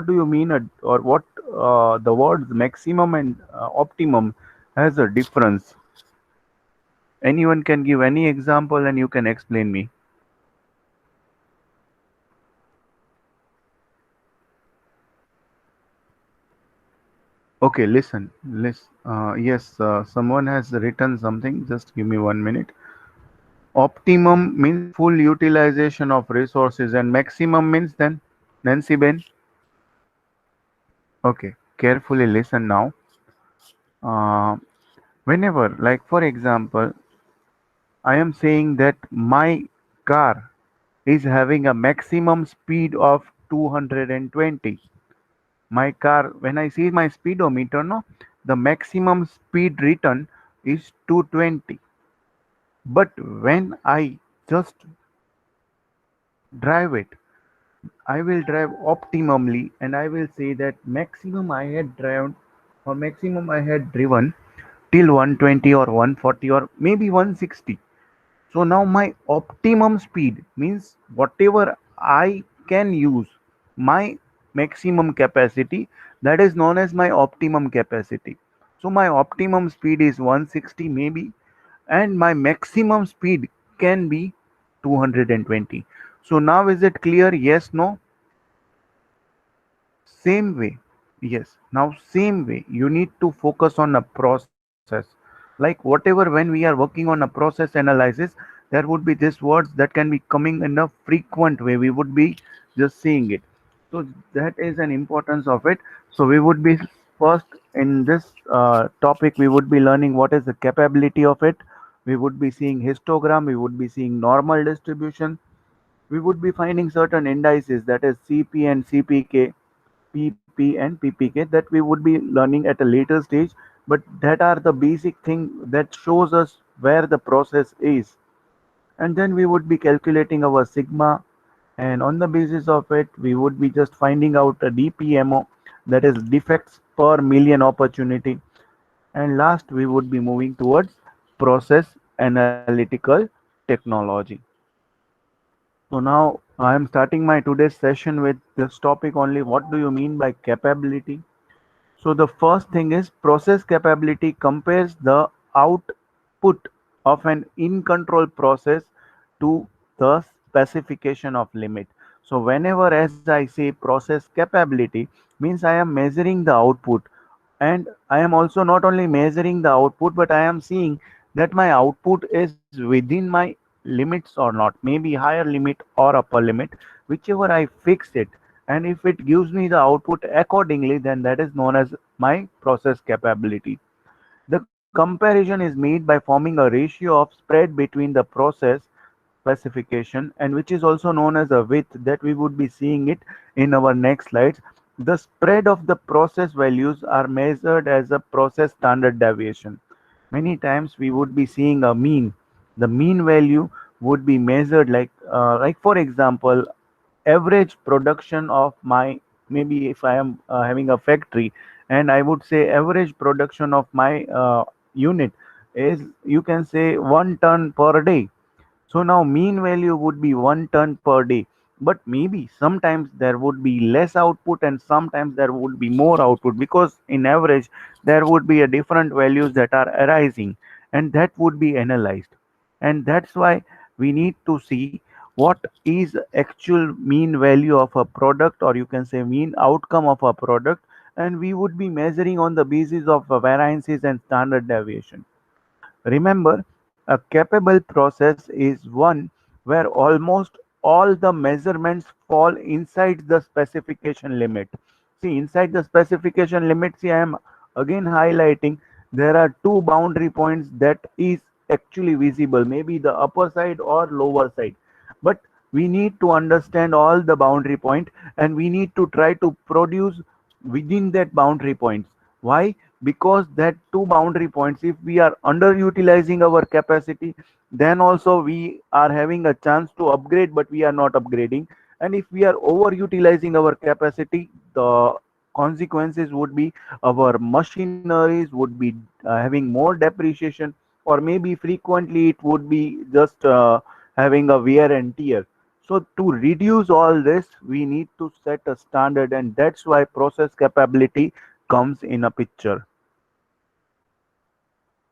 do you mean, or what the words maximum and optimum has a difference? Anyone can give any example and you can explain me. Okay, yes, someone has written something. Just give me 1 minute. Optimum means full utilization of resources, and maximum means then, Nancy Ben. Okay, carefully listen now. Uh, Whenever, like for example, I am saying that my car is having a maximum speed of 220. My car, when I see my speedometer, no, the maximum speed written is 220. But when I just drive it, I will drive optimally and I will say that maximum I had driven or maximum I had driven till 120 or 140 or maybe 160. So now my optimum speed means whatever I can use, my maximum capacity, that is known as my optimum capacity. So my optimum speed is 160 maybe, and my maximum speed can be 220. So now is it clear? Yes, no? Same way. Yes. Now, same way, you need to focus on a process. Like whatever, when we are working on a process analysis, there would be these words that can be coming in a frequent way. We would be just seeing it. So that is an importance of it. So we would be first in this topic, we would be learning what is the capability of it. We would be seeing histogram. We would be seeing normal distribution. We would be finding certain indices, that is CP and CPK, PP and PPK, that we would be learning at a later stage, but that are the basic thing that shows us where the process is. And then we would be calculating our sigma, and on the basis of it, we would be just finding out a DPMO, that is defects per million opportunity. And last, we would be moving towards process analytical technology. So now I am starting my today's session with this topic only. What do you mean by capability? So the first thing is process capability compares the output of an in control process to the specification of limit. So whenever as I say process capability means I am measuring the output, and I am also not only measuring the output but I am seeing that my output is within my limits or not, maybe higher limit or upper limit, whichever I fix it, and if it gives me the output accordingly, then that is known as my process capability. The comparison is made by forming a ratio of spread between the process specification, and which is also known as a width, that we would be seeing it in our next slides. The spread of the process values are measured as a process standard deviation. Many times we would be seeing a mean. The mean value would be measured like for example, average production of my, maybe if I am having a factory, and I would say average production of my unit is, you can say, 1 ton per day. So now mean value would be 1 ton per day. But maybe sometimes there would be less output and sometimes there would be more output, because in average there would be a different values that are arising, and that would be analyzed. And that's why we need to see what is actual mean value of a product, or you can say mean outcome of a product, and we would be measuring on the basis of variances and standard deviation. Remember, a capable process is one where almost all the measurements fall inside the specification limit. See, inside the specification limit, see, I am again highlighting there are two boundary points that is actually visible, maybe the upper side or lower side. But we need to understand all the boundary point, and we need to try to produce within that boundary points. Why? Because that two boundary points, if we are underutilizing our capacity, then also we are having a chance to upgrade but we are not upgrading. And if we are overutilizing our capacity, the consequences would be our machineries would be having more depreciation, or maybe frequently it would be just having a wear and tear. So to reduce all this, we need to set a standard, and that's why process capability comes in a picture.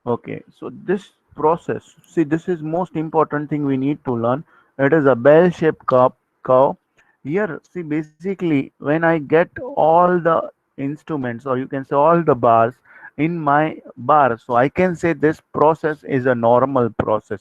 Okay, so this process, see, this is most important thing we need to learn. It is a bell-shaped curve. Here, see, basically, when I get all the instruments, or you can say all the bars in my bar, so I can say this process is a normal process.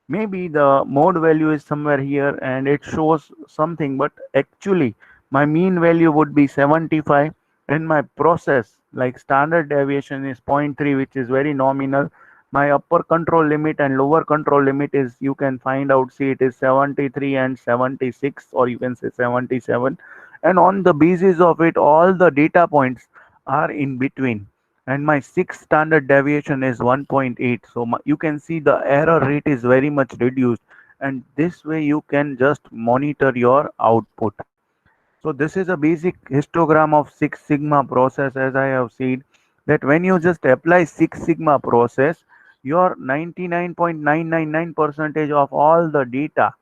Maybe the mode value is somewhere here and it shows something, but actually my mean value would be 75, and my process like standard deviation is zero point 0.3, which is very nominal. My upper control limit and lower control limit is, you can find out, see, it is 73 and 76, or you can say 77, and on the basis of it all the data points are in between, and my sixth standard deviation is 1.8. So you can see the error rate is very much reduced, and this way you can just monitor your output. So this is a basic histogram of Six Sigma process. As I have said, that when you just apply Six Sigma process, your 99.999 percentage of all the data,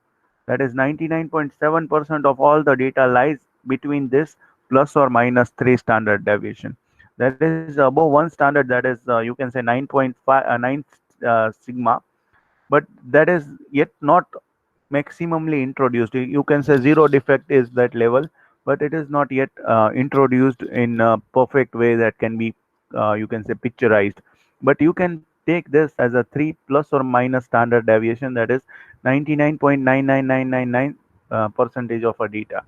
that is 99.7% of all the data, lies between this plus or minus 3 standard deviation. That is above one standard, that is you can say 9.5 9 sigma, but that is yet not maximally introduced. You can say zero defect is that level, but it is not yet introduced in a perfect way that can be, you can say, picturized. But you can take this as a 3 plus or minus standard deviation, that is 99.99999 percentage of a data.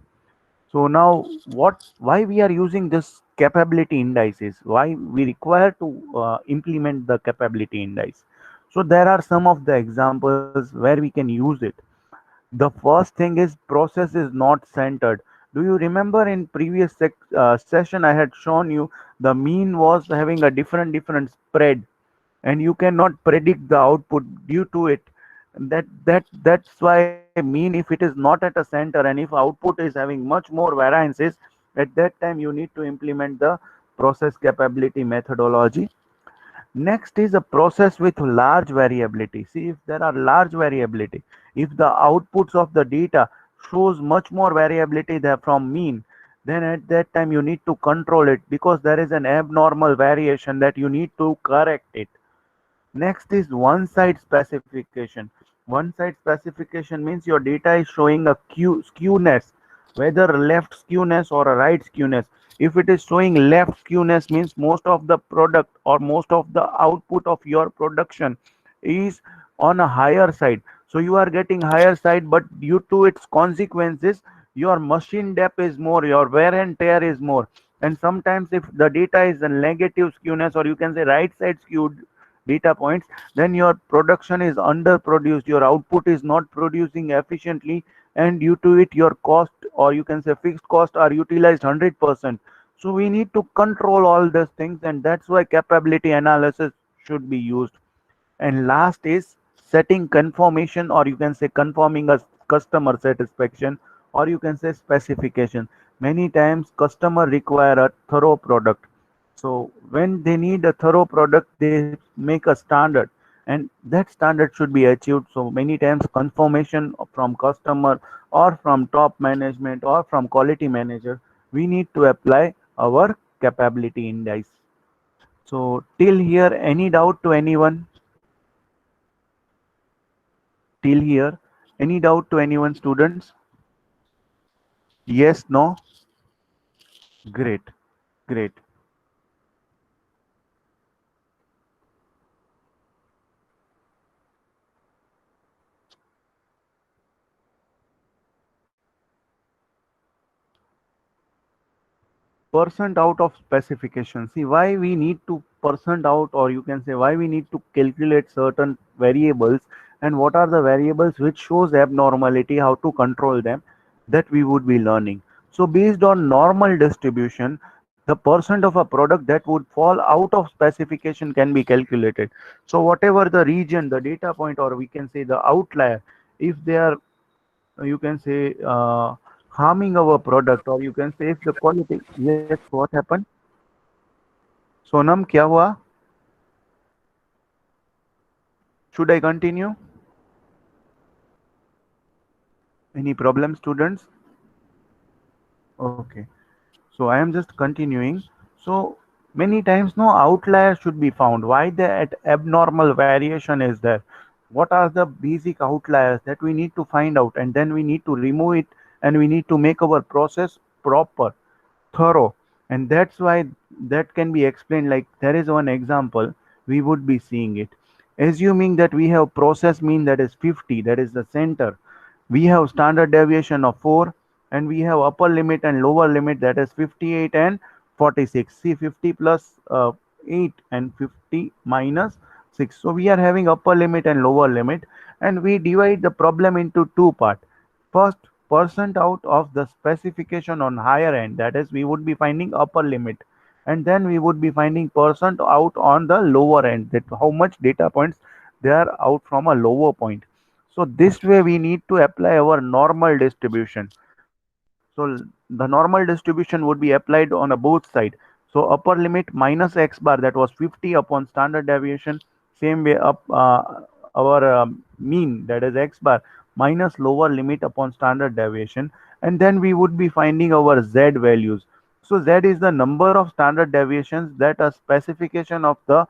So now, why we are using this capability indices? Why we require to implement the capability index? So there are some of the examples where we can use it. The first thing is process is not centered. Do you remember in previous session I had shown you the mean was having a different spread, and you cannot predict the output due to it. That's why mean, if it is not at a center and if output is having much more variances, at that time you need to implement the process capability methodology. Next is a process with large variability. See, if there are large variability, if the outputs of the data shows much more variability than from mean, then at that time you need to control it, because there is an abnormal variation that you need to correct it. Next is one-side specification. One-side specification means your data is showing a skewness, whether left skewness or a right skewness. If it is showing left skewness, means most of the product or most of the output of your production is on a higher side. So you are getting higher side, but due to its consequences, your machine depth is more, your wear and tear is more. And sometimes if the data is a negative skewness, or you can say right side skewed data points, then your production is underproduced, your output is not producing efficiently, and due to it your cost, or you can say fixed cost, are utilized 100%. So we need to control all these things, and that's why capability analysis should be used. And last is setting conformation, or you can say conforming a customer satisfaction, or you can say specification. Many times customer require a thorough product. So when they need a thorough product, they make a standard, and that standard should be achieved. So many times confirmation from customer, or from top management, or from quality manager, we need to apply our capability index. So till here, any doubt to anyone? Till here, any doubt to anyone, students? Yes, no? Great, great. Percent out of specification. See, why we need to percent out, or you can say why we need to calculate certain variables, and what are the variables which shows abnormality, how to control them, that we would be learning. So based on normal distribution, the percent of a product that would fall out of specification can be calculated. So whatever the region, the data point, or we can say the outlier, if they are, you can say, harming our product, or you can say if the quality. Yes, what happened? Sonam, क्या हुआ? Should I continue? Any problem, students? Okay. So I am just continuing. So many times no outlier should be found. Why that abnormal variation is there? What are the basic outliers that we need to find out, and then we need to remove it, and we need to make our process proper, thorough. And that's why that can be explained like there is one example we would be seeing it. Assuming that we have process mean that is 50, that is the center, we have standard deviation of 4, and we have upper limit and lower limit, that is 58 and 46. See, 50 plus 8 and 50 minus 6. So we are having upper limit and lower limit, and we divide the problem into two parts. First, percent out of the specification on higher end, that is we would be finding upper limit, and then we would be finding percent out on the lower end, that how much data points they are out from a lower point. So this way we need to apply our normal distribution. So the normal distribution would be applied on a both side. So upper limit minus x bar, that was 50 upon standard deviation. Same way up our mean, that is x bar minus lower limit upon standard deviation, and then we would be finding our z values. So z is the number of standard deviations that a specification of the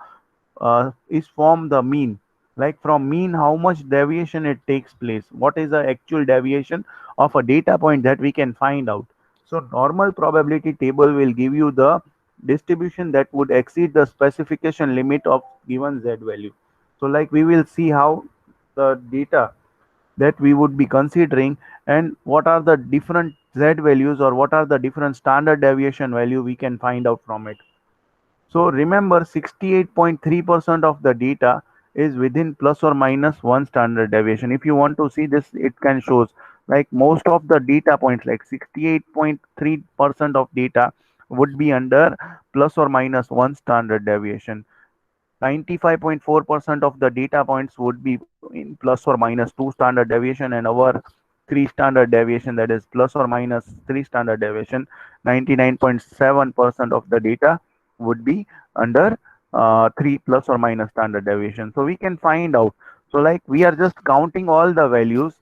is from the mean. Like from mean, how much deviation it takes place, what is the actual deviation of a data point that we can find out. So normal probability table will give you the distribution that would exceed the specification limit of given z value. So like we will see how the data that we would be considering, and what are the different z values, or what are the different standard deviation value we can find out from it. So remember, 68.3% of the data is within plus or minus one standard deviation. If you want to see this, it can shows like most of the data points, like 68.3% of data would be under plus or minus one standard deviation. 95.4% of the data points would be in plus or minus two standard deviation, and our three standard deviation, that is plus or minus three standard deviation. 99.7% of the data would be under 3 plus or minus standard deviation. So we can find out. So like we are just counting all the values,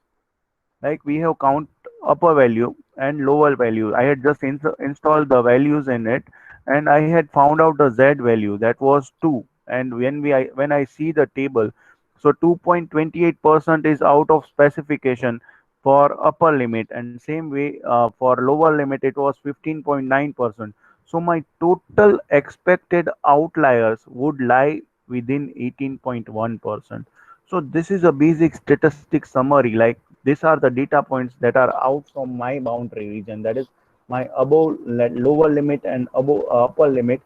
like we have count upper value and lower value. I had just installed the values in it, and I had found out the z value, that was 2. And when I see the table, so 2.28% is out of specification for upper limit, and same way for lower limit it was 15.9%. So my total expected outliers would lie within 18.1%. So this is a basic statistic summary. Like these are the data points that are out from my boundary region, that is my above lower limit and above upper limit.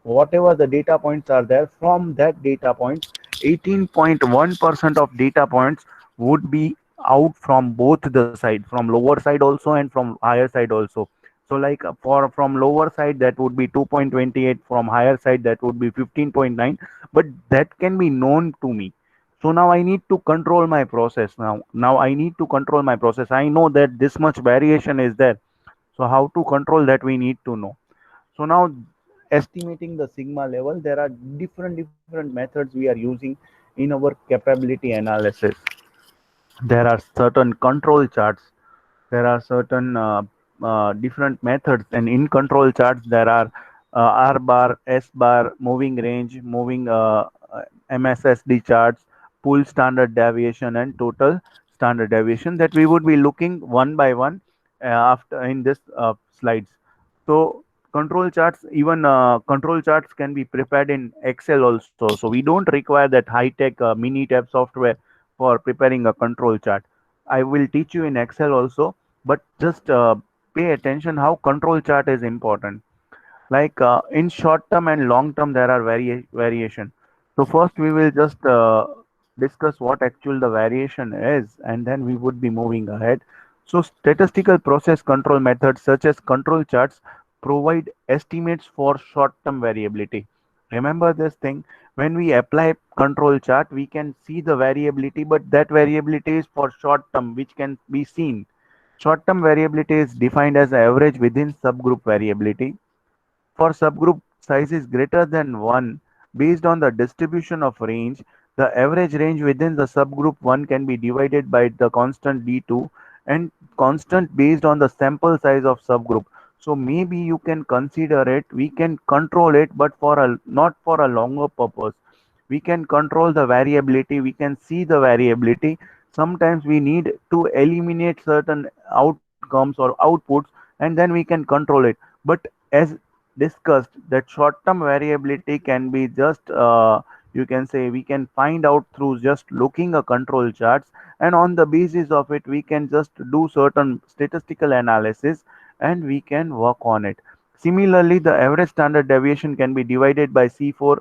Whatever the data points are there, from that data points, 18.1% of data points would be out from both the side, from lower side also and from higher side also. So like for from lower side that would be 2.28, from higher side that would be 15.9, but that can be known to me. So now I need to control my process. Now I need to control my process. I know that this much variation is there. So how to control that, we need to know. So now estimating the sigma level, there are different methods we are using in our capability analysis. There are certain control charts, there are certain different methods, and in control charts there are r bar, s bar, moving range, moving mssd charts, pool standard deviation, and total standard deviation, that we would be looking one by one after in this slides. So control charts, even control charts can be prepared in excel also, so we don't require that high tech mini tab software for preparing a control chart. I will teach you in excel also, but just pay attention how control chart is important. Like in short term and long term there are variation. So first we will just discuss what actual the variation is, and then we would be moving ahead. So statistical process control methods such as control charts provide estimates for short term variability. Remember this thing, when we apply control chart we can see the variability, but that variability is for short term, which can be seen. Short term variability is defined as average within subgroup variability. For subgroup sizes greater than 1, based on the distribution of range, the average range within the subgroup 1 can be divided by the constant d2, and constant based on the sample size of subgroup. So maybe you can consider it, we can control it, but for a not for a longer purpose. We can control the variability, we can see the variability. Sometimes we need to eliminate certain outcomes or outputs, and then we can control it. But as discussed, that short term variability can be just you can say we can find out through just looking at control charts, and on the basis of it we can just do certain statistical analysis and we can work on it. Similarly, the average standard deviation can be divided by C4.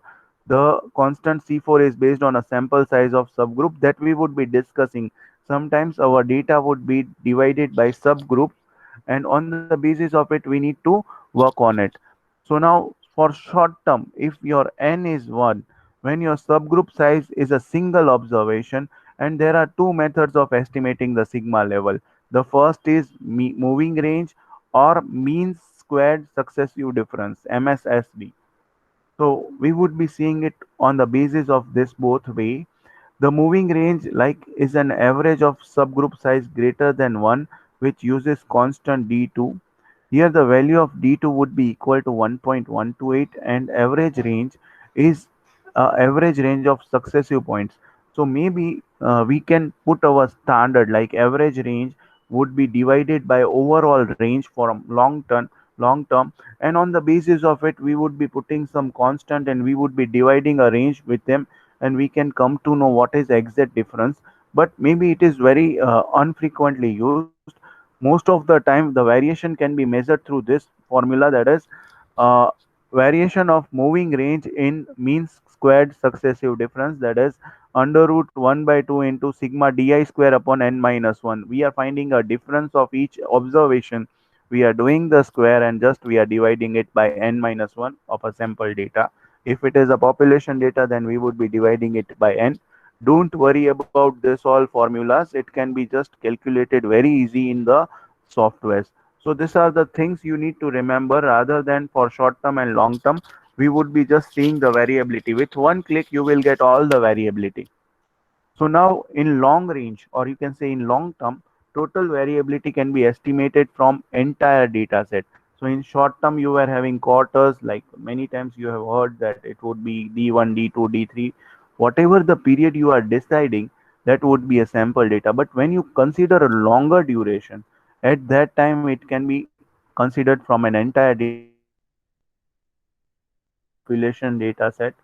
The constant C4 is based on a sample size of subgroup that we would be discussing. Sometimes our data would be divided by subgroups, and on the basis of it, we need to work on it. So now, for short term, if your n is 1, when your subgroup size is a single observation, and there are two methods of estimating the sigma level. The first is moving range or mean squared successive difference, MSSD. So we would be seeing it on the basis of this both way. The moving range like is an average of subgroup size greater than 1 which uses constant D2. Here the value of D2 would be equal to 1.128 and average range is average range of successive points. So maybe we can put our standard like average range would be divided by overall range for a long term, and on the basis of it we would be putting some constant and we would be dividing a range with them, and we can come to know what is the exact difference. But maybe it is very unfrequently used. Most of the time the variation can be measured through this formula, that is uh, variation of moving range in mean squared successive difference, that is under root 1 by 2 into sigma di square upon n minus 1. We are finding a difference of each observation. We are doing the square and just we are dividing it by n minus 1 of a sample data. If it is a population data, then we would be dividing it by n. Don't worry about this all formulas. It can be just calculated very easy in the softwares. So these are the things you need to remember rather than for short term and long term. We would be just seeing the variability. With one click, you will get all the variability. So now in long range, or you can say in long term, total variability can be estimated from entire data set. So in short term, you are having quarters, like many times you have heard that it would be D1, D2, D3, whatever the period you are deciding, that would be a sample data. But when you consider a longer duration, at that time it can be considered from an entire data set or you can say from a population data set.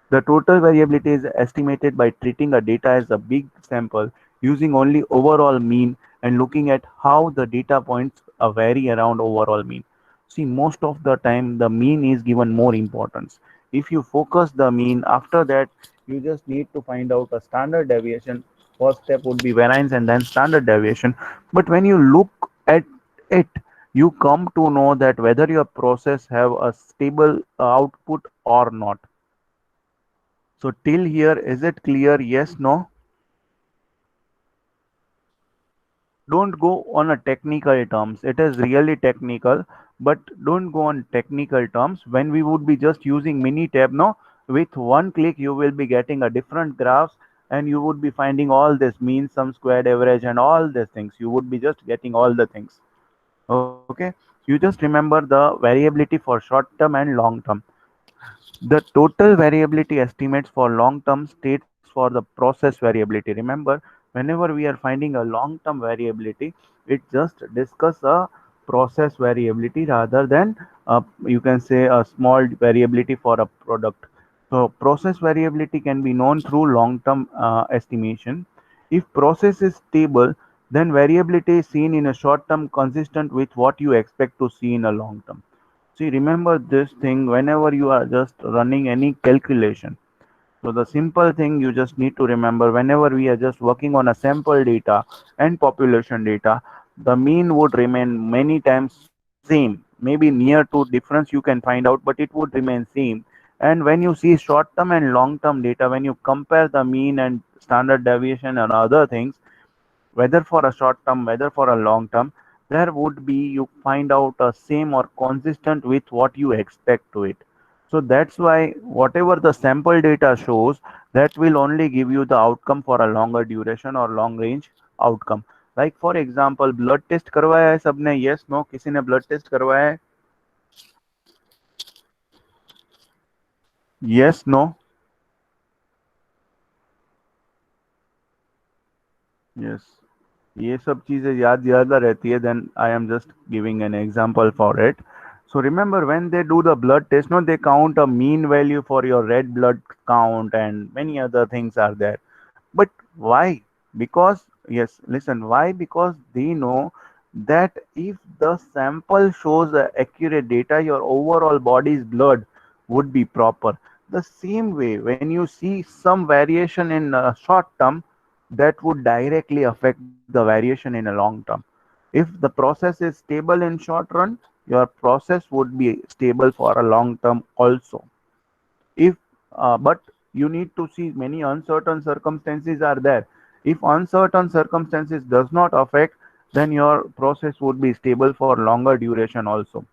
The total variability is estimated by treating a data as a big sample using only overall mean and looking at how the data points vary around overall mean. See, most of the time the mean is given more importance. If you focus the mean, after that you just need to find out a standard deviation. First step would be variance and then standard deviation. But when you look at it, you come to know that whether your process have a stable output or not. So till here, is it clear? Yes, no? Don't go on a technical terms. It is really technical, but don't go on technical terms. When we would be just using Minitab, no, with one click you will be getting a different graphs and you would be finding all this mean, sum, squared, average, and all these things. You would be just getting all the things. Okay, you just remember the variability for short term and long term. The total variability estimates for long-term states for the process variability. Remember, whenever we are finding a long-term variability, it just discuss a process variability rather than you can say a small variability for a product. So process variability can be known through long-term estimation. If process is stable, then variability is seen in a short term consistent with what you expect to see in a long term. See, remember this thing whenever you are just running any calculation. So the simple thing you just need to remember whenever we are just working on a sample data and population data, the mean would remain many times same. Maybe near to difference you can find out, but it would remain same. And when you see short term and long term data, when you compare the mean and standard deviation and other things, whether for a short term, whether for a long term, there would be you find out a same or consistent with what you expect to it. So that's why whatever the sample data shows, that will only give you the outcome for a longer duration or long range outcome. Like for example blood test करवाया है सबने, yes no, किसी ने blood test करवाया है, yes no, yes, ये सब चीजें याद ज्यादा रहती है, then I am just giving an example for it. So remember when they do the blood test, no, they count a mean value for your red blood count and many other things are there. But why? Because, yes, listen, why? Because they know that if the sample shows accurate data, your overall body's blood would be proper. The same way, when you see some variation in short term, that would directly affect the variation in a long term. If the process is stable in short run, your process would be stable for a long term also. If but you need to see many uncertain circumstances are there. If uncertain circumstances does not affect, then your process would be stable for longer duration also.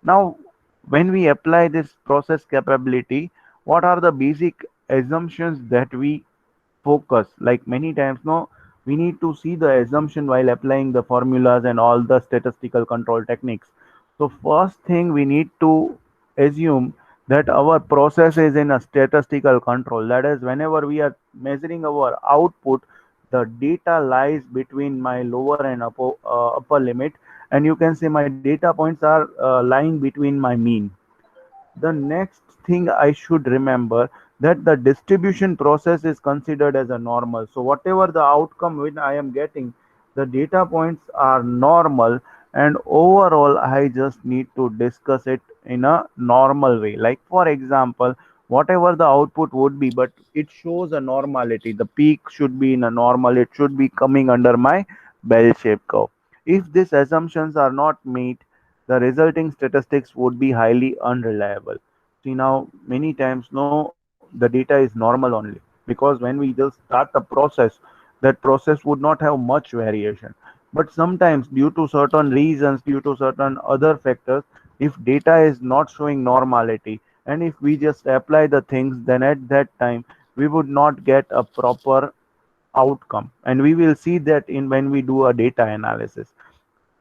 Now, when we apply this process capability, what are the basic assumptions that we focus? Like many times, no, we need to see the assumption while applying the formulas and all the statistical control techniques. So first thing we need to assume that our process is in a statistical control. That is, whenever we are measuring our output, the data lies between my lower and upper limit, and you can say my data points are lying between my mean. The next thing I should remember that the distribution process is considered as a normal. So whatever the outcome when I am getting, the data points are normal, and overall I just need to discuss it in a normal way. Like for example, whatever the output would be, but it shows a normality. The peak should be in a normal, it should be coming under my bell shaped curve. If these assumptions are not met, the resulting statistics would be highly unreliable. See now, many times, no, the data is normal only because when we just start the process, that process would not have much variation. But sometimes, due to certain reasons, due to certain other factors, if data is not showing normality, and if we just apply the things, then at that time we would not get a proper outcome, and we will see that in when we do a data analysis.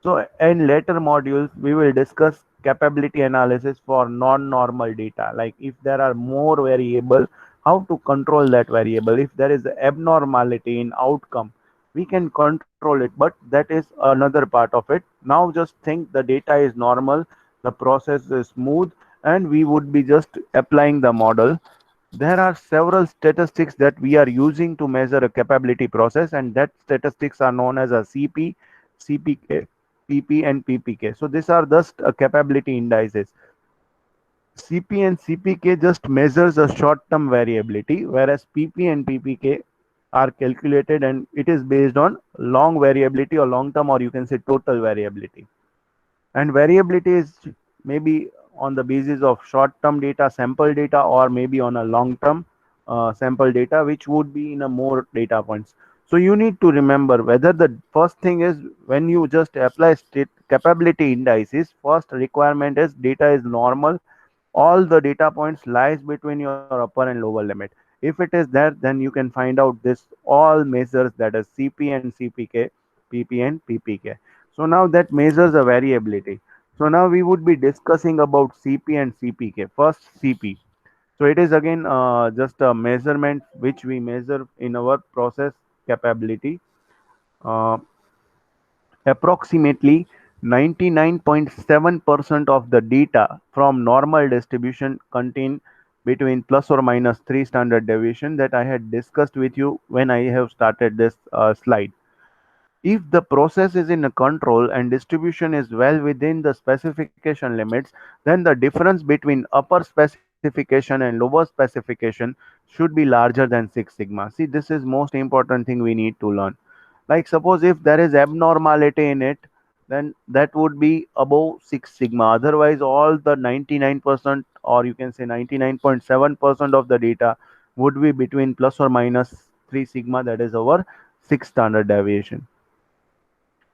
So in later modules, we will discuss capability analysis for non-normal data. Like if there are more variable, how to control that variable. If there is abnormality in outcome, we can control it, but that is another part of it. Now just think the data is normal, the process is smooth, and we would be just applying the model. There are several statistics that we are using to measure a capability process, and that statistics are known as a CP, CPK, PP, and PPK. So these are just capability indices. CP and CPK just measures a short-term variability, whereas PP and PPK are calculated and it is based on long variability or long-term, or you can say total variability. And variability is maybe on the basis of short-term data, sample data, or maybe on a long-term sample data, which would be in a more data points. So you need to remember whether the first thing is when you just apply state capability indices, first requirement is data is normal, all the data points lies between your upper and lower limit. If it is there, then you can find out this all measures, that is CP and CPK, PP and PPK. So now that measures a variability. So now we would be discussing about CP and CPK. First, CP. So it is again just a measurement which we measure in our process capability. Uh, Approximately 99.7% of the data from normal distribution contain between plus or minus 3 standard deviation that I had discussed with you when I have started this slide. If the process is in a control and distribution is well within the specification limits, then the difference between upper specification and lower specification should be larger than 6 sigma. See, this is most important thing we need to learn. Like suppose if there is abnormality in it, then that would be above 6 sigma. Otherwise, all the 99%, or you can say 99.7% of the data would be between plus or minus 3 sigma, that is our 6 standard deviation.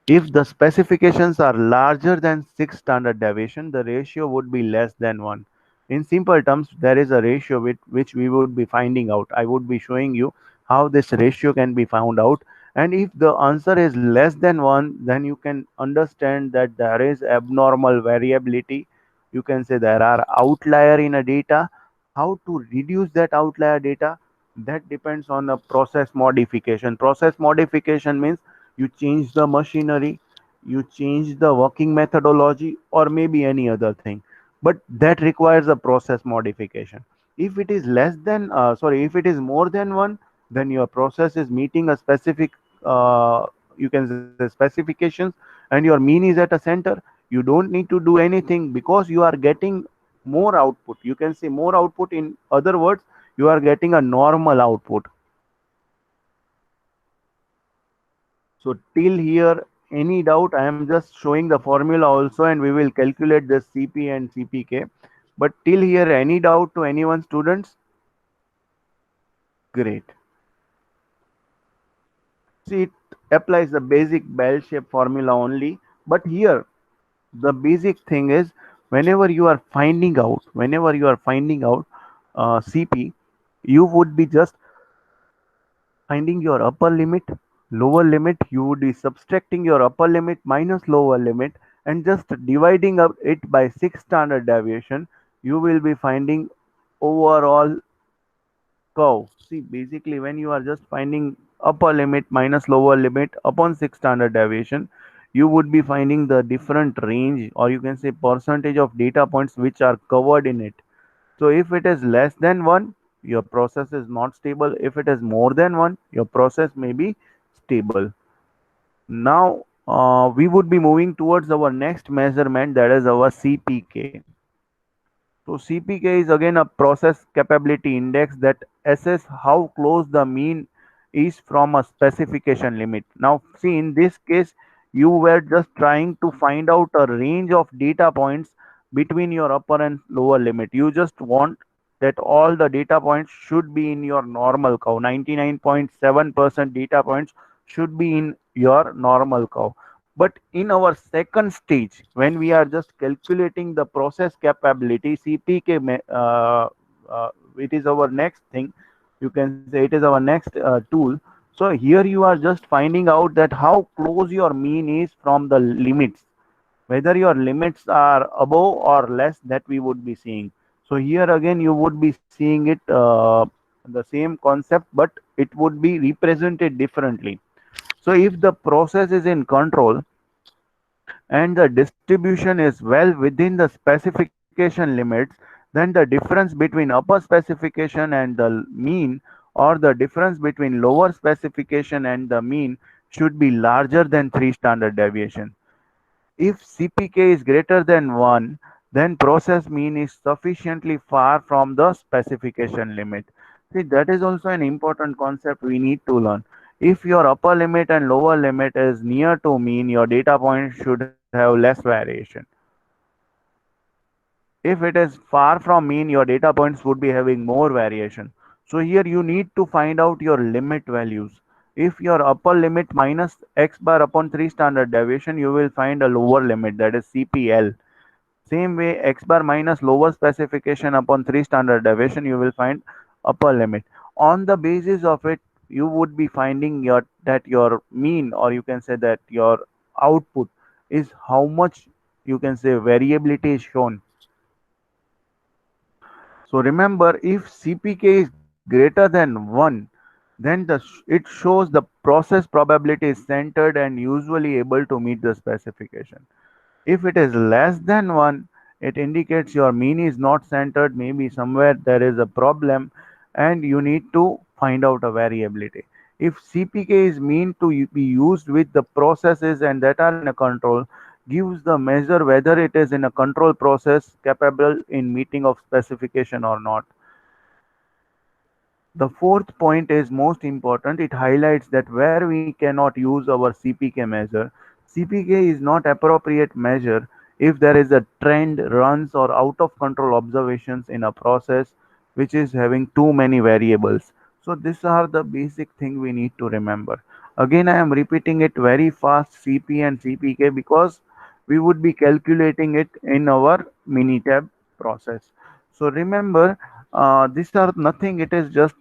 If the specifications are larger than 6 standard deviation, the ratio would be less than 1. In simple terms, there is a ratio with which we would be finding out. I would be showing you how this ratio can be found out. And if the answer is less than 1, then you can understand that there is abnormal variability. You can say there are outlier in a data. How to reduce that outlier data? That depends on a process modification. Process modification means you change the machinery, you change the working methodology, or maybe any other thing. But that requires a process modification. If it is less than, if it is more than 1, then your process is meeting a specific, uh, you can say, specifications, and your mean is at a center. You don't need to do anything because you are getting more output. You can say more output. In other words, you are getting a normal output. So till here, any doubt? I am just showing the formula also, and we will calculate the CP and CPK. But till here, any doubt to anyone, students? Great. See, it applies the basic bell-shaped formula only. But here, the basic thing is, whenever you are finding out CP, you would be just finding your upper limit, lower limit. You would be subtracting your upper limit minus lower limit, and just dividing up it by 6 standard deviation. You will be finding overall curve. See, basically, when you are just finding upper limit minus lower limit upon 6 standard deviation, you would be finding the different range, or you can say percentage of data points which are covered in it. So if it is less than 1, your process is not stable. If it is more than 1, your process may be stable. Now, we would be moving towards our next measurement, that is our CPK. So CPK is again a process capability index that assess how close the mean is from a specification limit. Now see, in this case, you were just trying to find out a range of data points between your upper and lower limit. You just want that all the data points should be in your normal curve. 99.7% data points should be in your normal curve. But in our second stage, when we are just calculating the process capability, CPK, it is our next thing. You can say it is our next tool. So here you are just finding out that how close your mean is from the limits, whether your limits are above or less, that we would be seeing. So here again you would be seeing it, the same concept, but it would be represented differently. So if the process is in control and the distribution is well within the specification limits, then the difference between upper specification and the mean, or the difference between lower specification and the mean, should be larger than 3 standard deviation. If CPK is greater than 1, then process mean is sufficiently far from the specification limit. See, that is also an important concept we need to learn. If your upper limit and lower limit is near to mean, your data point should have less variation. If it is far from mean, your data points would be having more variation. So here you need to find out your limit values. If your upper limit minus x bar upon 3 standard deviation, you will find a lower limit, that is CPL. Same way, x bar minus lower specification upon 3 standard deviation, you will find upper limit. On the basis of it, you would be finding your mean, or you can say that your output is how much, you can say, variability is shown. So remember, if CPK is greater than 1, then it shows the process probability is centered and usually able to meet the specification. If it is less than 1, it indicates your mean is not centered, maybe somewhere there is a problem, and you need to find out a variability. If CPK is mean to be used with the processes and that are in a control, gives the measure whether it is in a control process capable in meeting of specification or not. The fourth point is most important. It highlights that where we cannot use our CPK measure, CPK is not appropriate measure if there is a trend, runs, or out of control observations in a process which is having too many variables. So these are the basic thing we need to remember. Again, I am repeating it very fast, CP and CPK, because we would be calculating it in our Minitab process. So remember, These are nothing. It is just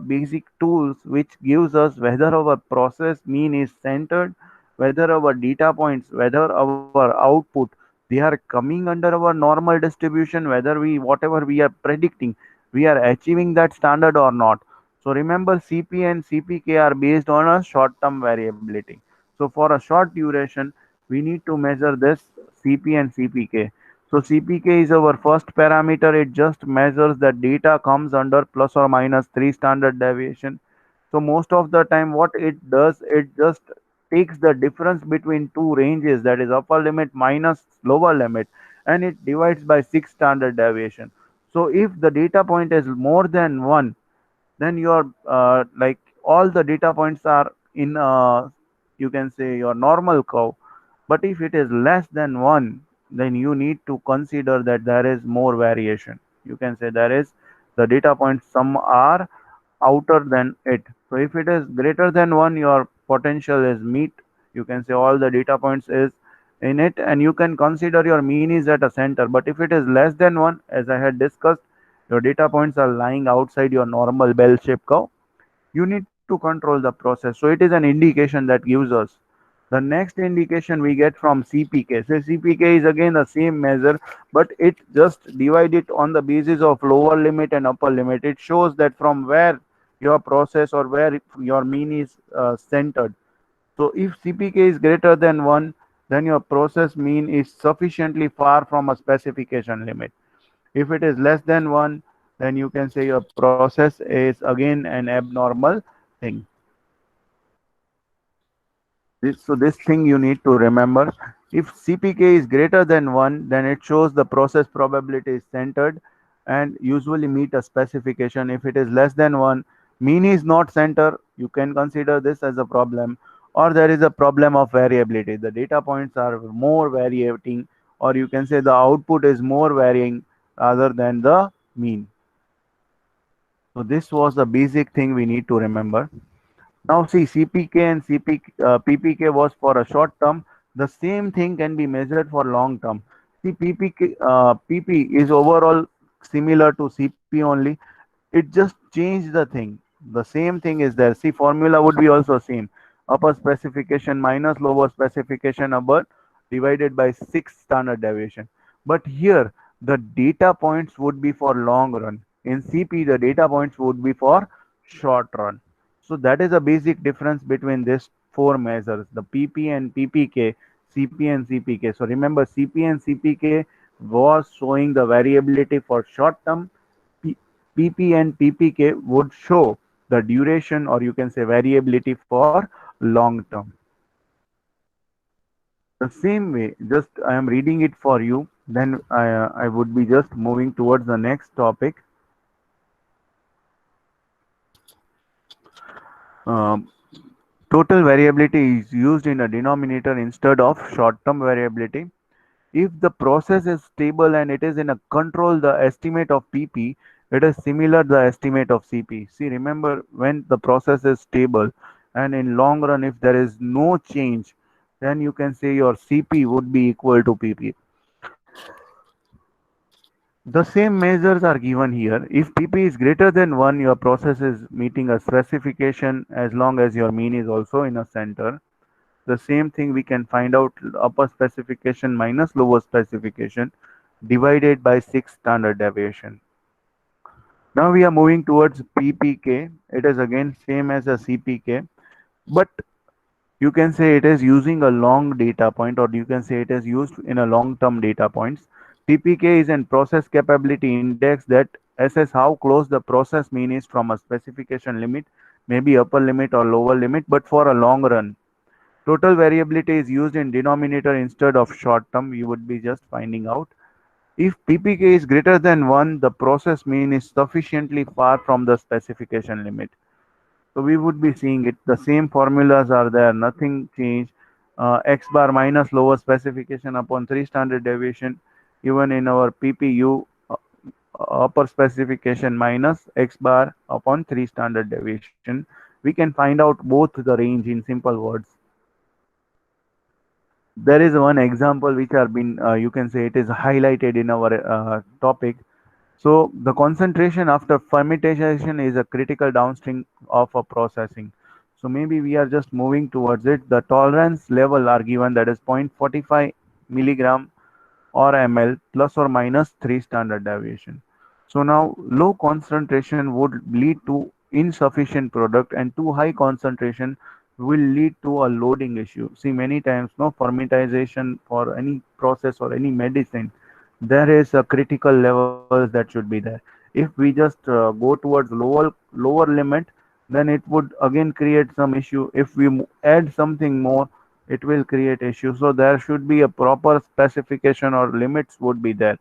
basic tools which gives us whether our process mean is centered, whether our data points, whether our output, they are coming under our normal distribution, whether we whatever we are predicting, we are achieving that standard or not. So remember, CP and CPK are based on a short-term variability. So for a short duration, we need to measure this CP and CPK. So CPK is our first parameter. It just measures the data comes under plus or minus 3 standard deviation. So most of the time what it does, it just takes the difference between two ranges, that is upper limit minus lower limit, and it divides by 6 standard deviation. So if the data point is more than 1, then your like all the data points are in you can say your normal curve. But if it is less than 1, then you need to consider that there is more variation. You can say there is the data points, some are outer than it. So if it is greater than 1, your potential is meet. You can say all the data points is in it, and you can consider your mean is at a center. But if it is less than 1, as I had discussed, your data points are lying outside your normal bell shaped curve. You need to control the process. So it is an indication that gives us. The next indication we get from CPK. So CPK is again the same measure, but it just divide it on the basis of lower limit and upper limit. It shows that from where your process or where your mean is centered. So if CPK is greater than 1, then your process mean is sufficiently far from a specification limit. If it is less than 1, then you can say your process is again an abnormal thing. This thing you need to remember. If CPK is greater than 1, then it shows the process probability is centered and usually meet a specification. If it is less than 1, mean is not center, you can consider this as a problem, or there is a problem of variability. The data points are more variating, or you can say the output is more varying rather than the mean. So this was the basic thing we need to remember. Now see, CPK and PPK was for a short term. The same thing can be measured for long term. See, PP is overall similar to CP only. It just changed the thing. The same thing is there. See, formula would be also same. Upper specification minus lower specification above divided by 6 standard deviation. But here, the data points would be for long run. In CP, the data points would be for short run. So that is a basic difference between these four measures, the PP and PPK, CP and CPK. So remember, CP and CPK was showing the variability for short term. PP and PPK would show the duration, or you can say variability for long term. The same way, just I am reading it for you, then I would be just moving towards the next topic. Um, Total variability is used in a denominator instead of short-term variability. If the process is stable and it is in a control, the estimate of PP, it is similar the estimate of CP. See, remember when the process is stable and in long run, if there is no change, then you can say your CP would be equal to PP. The same measures are given here. If PP is greater than 1, your process is meeting a specification as long as your mean is also in a center. The same thing we can find out upper specification minus lower specification divided by 6 standard deviation. Now we are moving towards PPK. It is again same as a CPK, but you can say it is using a long data point, or you can say it is used in a long term data points. PPK is an process capability index that assess how close the process mean is from a specification limit, maybe upper limit or lower limit, but for a long run. Total variability is used in denominator instead of short term. You would be just finding out. If PPK is greater than 1, the process mean is sufficiently far from the specification limit. So we would be seeing it. The same formulas are there, nothing changed. X bar minus lower specification upon 3 standard deviation. Even in our PPU, upper specification minus X bar upon 3 standard deviation. We can find out both the range in simple words. There is one example which are been you can say it is highlighted in our topic. So the concentration after fermentation is a critical downstream of a processing. So maybe we are just moving towards it. The tolerance level are given, that is 0.45 milligram or ml plus or minus 3 standard deviation. So now low concentration would lead to insufficient product and too high concentration will lead to a loading issue. See, many times no fermentation for any process or any medicine, there is a critical levels that should be there. If we just go towards lower limit, then it would again create some issue. If we add something more, it will create issue. So there should be a proper specification or limits would be there.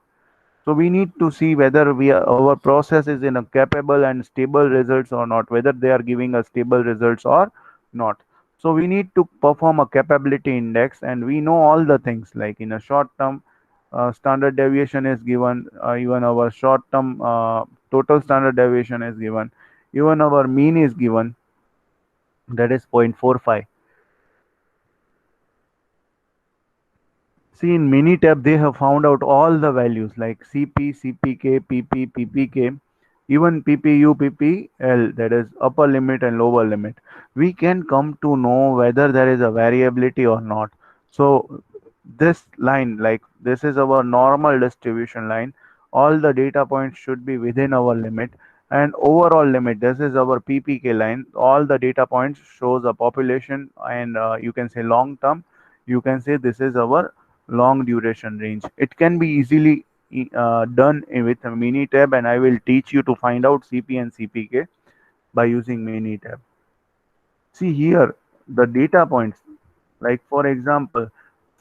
So we need to see whether our process is in a capable and stable results or not, whether they are giving us stable results or not. So we need to perform a capability index, and we know all the things like in a short term, standard deviation is given, even our short term total standard deviation is given, even our mean is given, that is 0.45. See, in Minitab, they have found out all the values like CP, CPK, PP, PPK, even PPU, PPL, that is upper limit and lower limit. We can come to know whether there is a variability or not. So, this line, like this is our normal distribution line. All the data points should be within our limit. And overall limit, this is our PPK line. All the data points shows a population and you can say long term. You can say this is our long duration range. It can be easily done with a Minitab, and I will teach you to find out CP and CPK by using Minitab. See here the data points, like for example,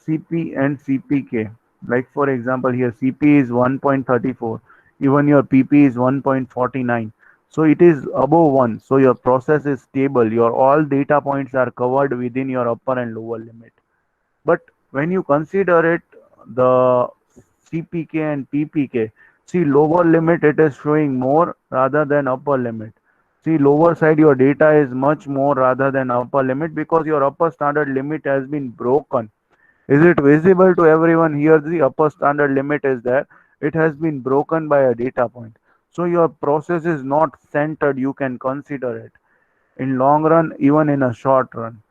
CP and CPK. Like for example, here CP is 1.34, even your PP is 1.49. So it is above 1. So your process is stable. Your all data points are covered within your upper and lower limit. But when you consider it, the CPK and PPK, see lower limit it is showing more rather than upper limit. See lower side your data is much more rather than upper limit because your upper standard limit has been broken. Is it visible to everyone here? The upper standard limit is there. It has been broken by a data point. So your process is not centered. You can consider it in long run, even in a short run.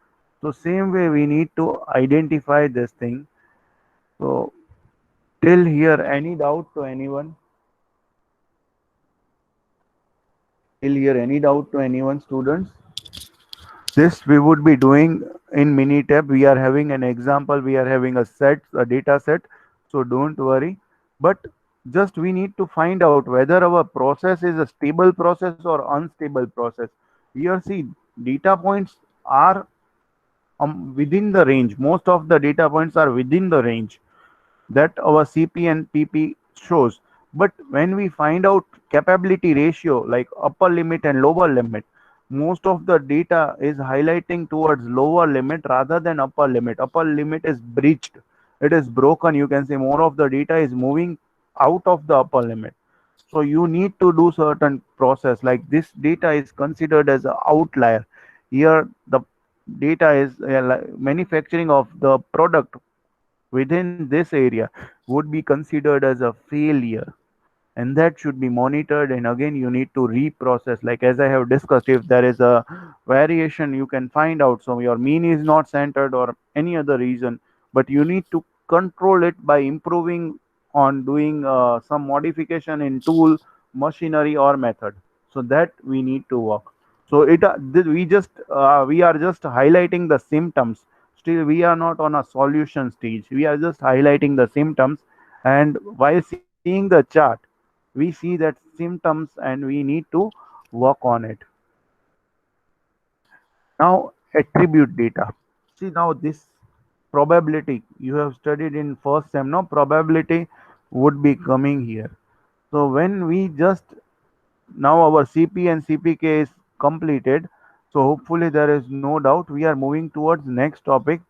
So same way we need to identify this thing. So till here, any doubt to anyone? Till here, any doubt to anyone, students? This we would be doing in Minitab. We are having an example. We are having a set, a data set. So don't worry. But just we need to find out whether our process is a stable process or unstable process. Here, see, data points are within the range. Most of the data points are within the range that our CP and PP shows. But when we find out capability ratio like upper limit and lower limit, most of the data is highlighting towards lower limit rather than upper limit. Upper limit is breached, it is broken. You can say more of the data is moving out of the upper limit. So you need to do certain process like this data is considered as an outlier. Here the data is manufacturing of the product within this area would be considered as a failure, and that should be monitored. And again you need to reprocess, like as I have discussed, if there is a variation you can find out, so your mean is not centered or any other reason, but you need to control it by improving on doing some modification in tool, machinery or method. So that we need to work. So we are just highlighting the symptoms. Still we are not on a solution stage, we are just highlighting the symptoms. And while seeing the chart, we see that symptoms and we need to work on it. Now attribute data. See now this probability you have studied in first sem, no probability would be coming here. So when we just now our CP and CPK is completed. So hopefully there is no doubt we are moving towards next topic,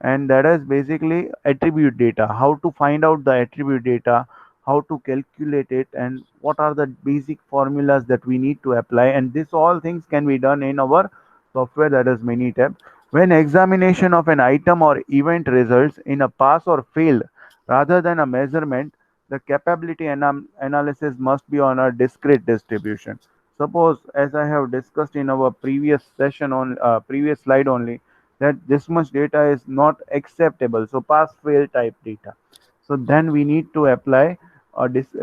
and that is basically attribute data. How to find out the attribute data, how to calculate it, and what are the basic formulas that we need to apply. And this all things can be done in our software, that is Minitab. When examination of an item or event results in a pass or fail rather than a measurement, the capability analysis must be on a discrete distribution. Suppose, as I have discussed in our previous session on previous slide only, that this much data is not acceptable. So pass fail type data. So then we need to apply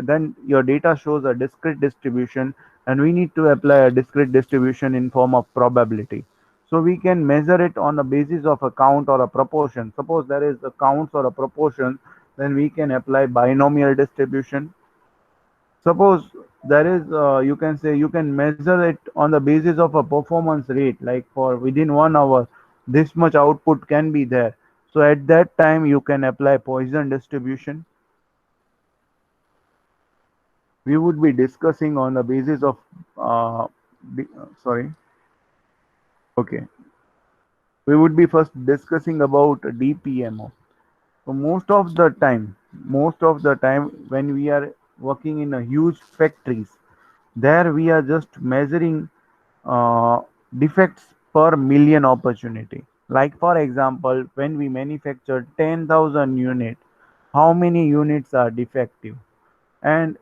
then your data shows a discrete distribution, and we need to apply a discrete distribution in form of probability. So we can measure it on the basis of a count or a proportion. Suppose there is a counts or a proportion, then we can apply binomial distribution. Suppose there is, you can say you can measure it on the basis of a performance rate, like for within 1 hour, this much output can be there. So at that time, you can apply Poisson distribution. We would be discussing on the basis of, sorry, okay. We would be first discussing about DPMO. So most of the time when we are working in a huge factories, there we are just measuring uh, defects per million opportunity. Like for example, when we manufacture 10,000 units, how many units are defective? And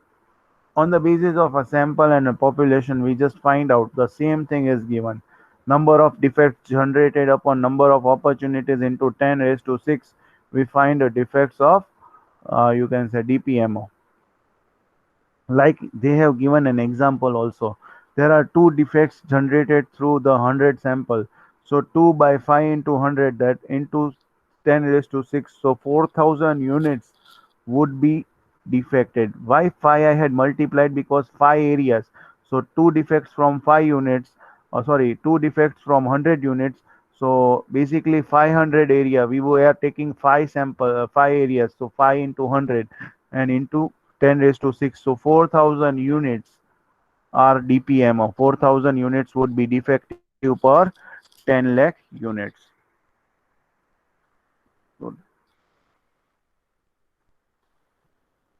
on the basis of a sample and a population, we just find out the same thing is given. Number of defects generated upon number of opportunities into 10 raised to 6, we find the defects of, you can say, DPMO. Like they have given an example also. There are two defects generated through the 100 sample. So 2 by 5 into 100, that into 10 raised to 6. So 4,000 units would be defected. Why 5 I had multiplied? Because 5 areas. So 2 defects from 5 units, sorry, 2 defects from 100 units. So basically 500 area. We were taking 5 sample, 5 areas. So 5 into 100 and into 10 raised to 6. So 4,000 units are DPM, or 4,000 units would be defective per 10 lakh units. So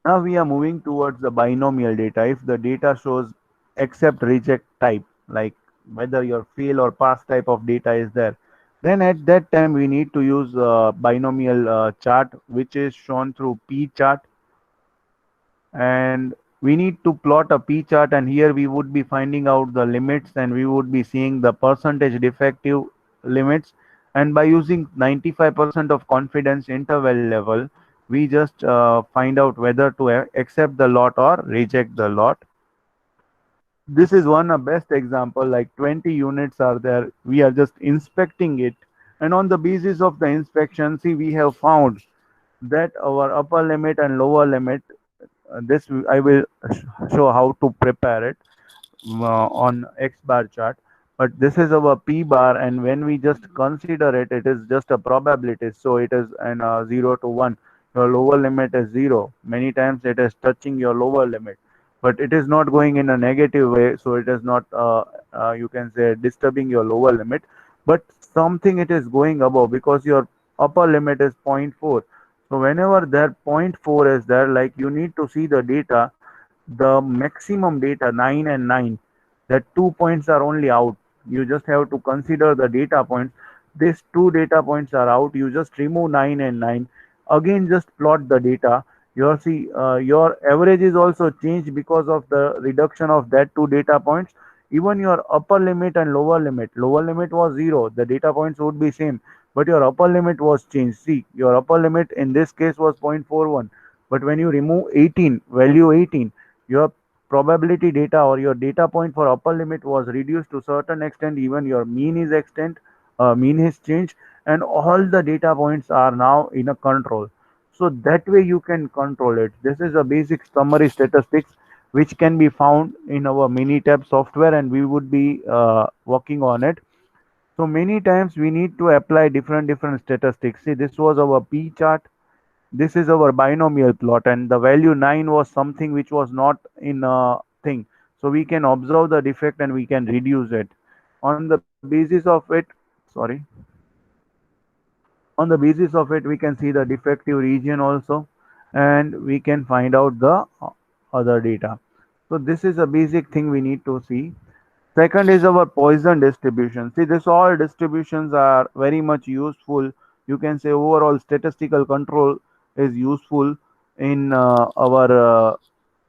now we are moving towards the binomial data. If the data shows accept reject type, like whether your fail or pass type of data is there, then at that time we need to use binomial chart, which is shown through P chart. And we need to plot a P chart, and here we would be finding out the limits, and we would be seeing the percentage defective limits. And by using 95% of confidence interval level, we just find out whether to accept the lot or reject the lot. This is one a best example, like 20 units are there, we are just inspecting it, and on the basis of the inspection, see, we have found that our upper limit and lower limit, this I will show how to prepare it on X bar chart. But this is our P bar, and when we just consider it, it is just a probability. So it is an 0 to 1. Your lower limit is 0. Many times it is touching your lower limit, but it is not going in a negative way. So it is not, you can say, disturbing your lower limit, but something it is going above, because your upper limit is zero point 0.4. So whenever that zero point 0.4 is there, like you need to see the data, the maximum data 9 and 9, that 2 points are only out. You just have to consider the data points. These two data points are out, you just remove 9 and 9, again just plot the data. You see, your average is also changed because of the reduction of that two data points. Even your upper limit and lower limit was 0, the data points would be same, but your upper limit was changed. See, your upper limit in this case was 0.41, but when you remove 18, value 18, your probability data or your data point for upper limit was reduced to certain extent. Even your mean is changed, and all the data points are now in a control. So that way you can control it. This is a basic summary statistics which can be found in our Minitab software, and we would be working on it. So many times we need to apply different statistics. See, this was our P chart, this is our binomial plot, and the value 9 was something which was not in a thing. So we can observe the defect and we can reduce it. On the basis of it, sorry, on the basis of it, we can see the defective region also, and we can find out the other data. So this is a basic thing we need to see. Second is our Poisson distribution. See, this all distributions are very much useful. You can say overall statistical control is useful. in our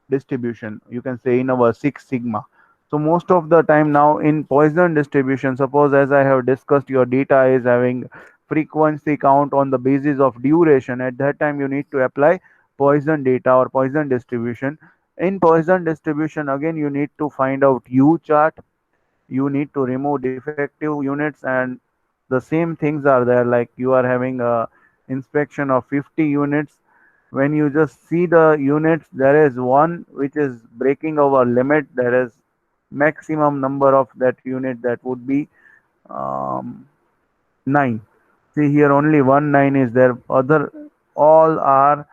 distribution, you can say in our Six Sigma. So most of the time now in Poisson distribution, suppose as I have discussed, your data is having frequency count on the basis of duration. At that time you need to apply Poisson data or Poisson distribution. In Poisson distribution, again you need to find out U chart, you need to remove defective units, and the same things are there, like you are having a inspection of 50 units. When you just see the units, there is one which is breaking our limit. There is maximum number of that unit, that would be um, 9. See here, only one 9 is there. Other all are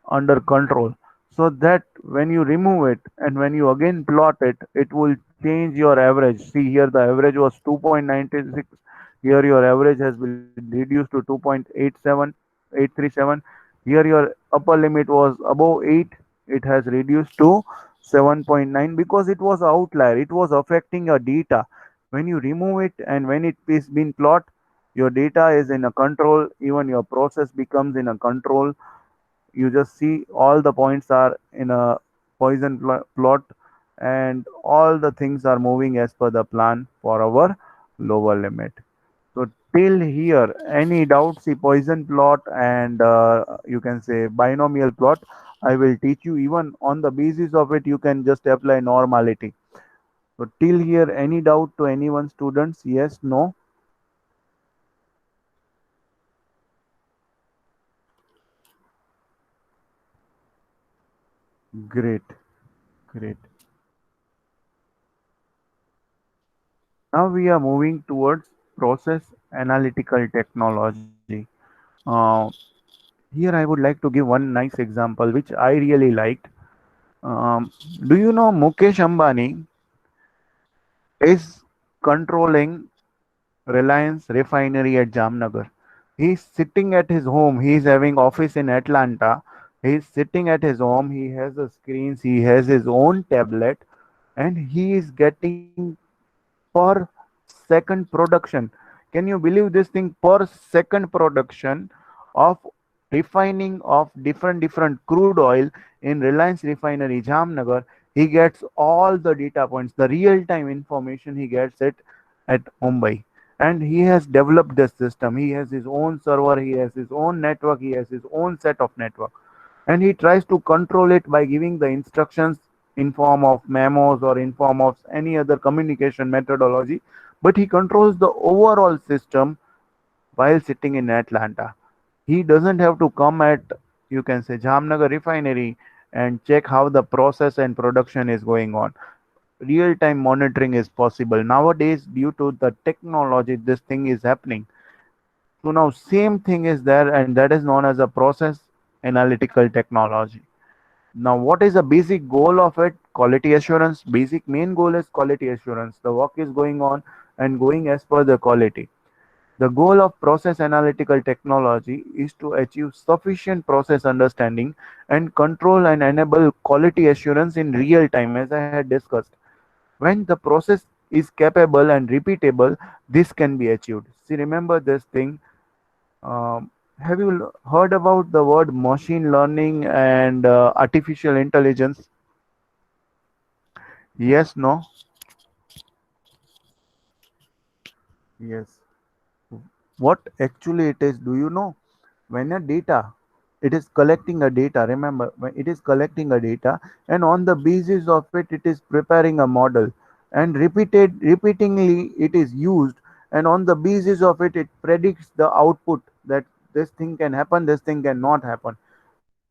under control. So that when you remove it and when you again plot it, it will change your average. See here, the average was 2.96. Here your average has been reduced to 2.87837. Here your upper limit was above 8. It has reduced to 7.9 because it was outlier. It was affecting your data. When you remove it and when it is been plot, your data is in a control, even your process becomes in a control. You just see all the points are in a plot, and all the things are moving as per the plan for our lower limit. So till here, any doubts? See, Poisson plot and you can say binomial plot, I will teach you. Even on the basis of it, you can just apply normality. So till here, any doubt to anyone, students? Yes, no? Great, great. Now we are moving towards process analytical technology. Uh, Here I would like to give one nice example which I really liked. Um, do you know Mukesh Ambani is controlling Reliance refinery at Jamnagar? He's sitting at his home. He's having office in Atlanta. He's sitting at his home. He has the screens. He has his own tablet, and he is getting per second production. Can you believe this thing? Per second production of refining of different crude oil in Reliance Refinery, Jamnagar. He gets all the data points, the real time information. He gets it at Mumbai, and he has developed this system. He has his own server. He has his own network. He has his own set of network, and he tries to control it by giving the instructions in form of memos or in form of any other communication methodology, but he controls the overall system while sitting in Atlanta. He doesn't have to come at, you can say, Jamnagar refinery and check how the process and production is going on. Real time monitoring is possible nowadays due to the technology. This thing is happening. So now same thing is there, and that is known as a process analytical technology. Now, what is the basic goal of it? Quality assurance. Basic main goal is quality assurance. The work is going on and going as per the quality. The goal of process analytical technology is to achieve sufficient process understanding and control and enable quality assurance in real time, as I had discussed. When the process is capable and repeatable, this can be achieved. See, remember this thing. Have you heard about the word machine learning and artificial intelligence? Yes, no? Yes. What actually it is, do you know? When a data, it is collecting a data. Remember, when it is collecting a data, and on the basis of it, it is preparing a model, and repeatingly it is used, and on the basis of it, it predicts the output that this thing can happen, this thing cannot happen.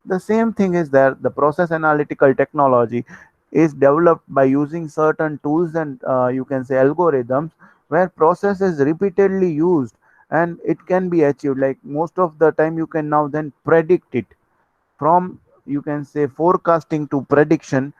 The same thing is there. The process analytical technology is developed by using certain tools and you can say algorithms where process is repeatedly used, and it can be achieved. Like most of the time, you can now then predict it from, you can say, forecasting to prediction.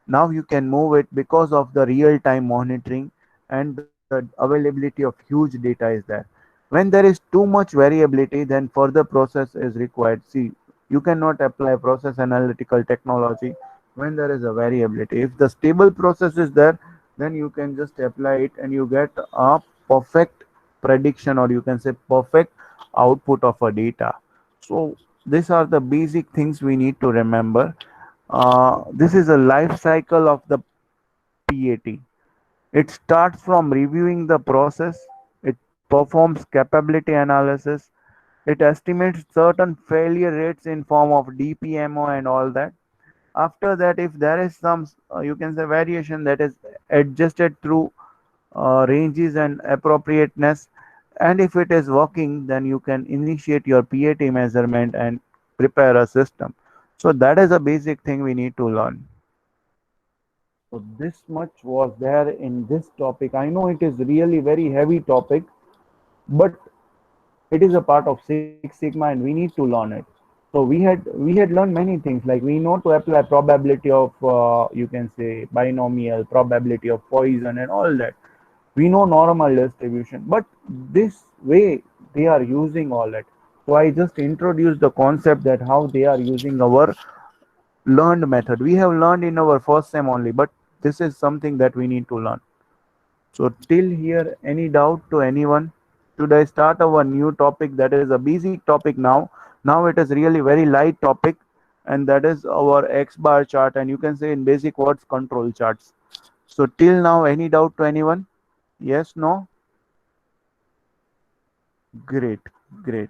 Now you can move it because of the real time monitoring and the availability of huge data is there. When there is too much variability, then further process is required. See, you cannot apply process analytical technology when there is a variability. If the stable process is there, then you can just apply it and you get a perfect prediction, or you can say perfect output of a data. So These are the basic things we need to remember. This is a life cycle of the PAT. It starts from reviewing the process, it performs capability analysis, it estimates certain failure rates in form of DPMO and all that. After that, if there is some, you can say variation that is adjusted through ranges and appropriateness, and if it is working, then you can initiate your PAT measurement and prepare a system. So that is a basic thing we need to learn. So this much was there in this topic. I know it is really very heavy topic, but it is a part of Six Sigma and we need to learn it. So we had learned many things, like we know to apply probability of you can say binomial, probability of Poisson and all that. We know normal distribution, but this way they are using all that. So I just introduced the concept that how they are using our learned method. We have learned in our first sem only, but this is something that we need to learn. So till here, any doubt to anyone? Should I start our new topic that is a basic topic now? Now it is really very light topic, and that is our X bar chart, and you can say in basic words control charts. So till now, any doubt to anyone? Yes, no? Great, great.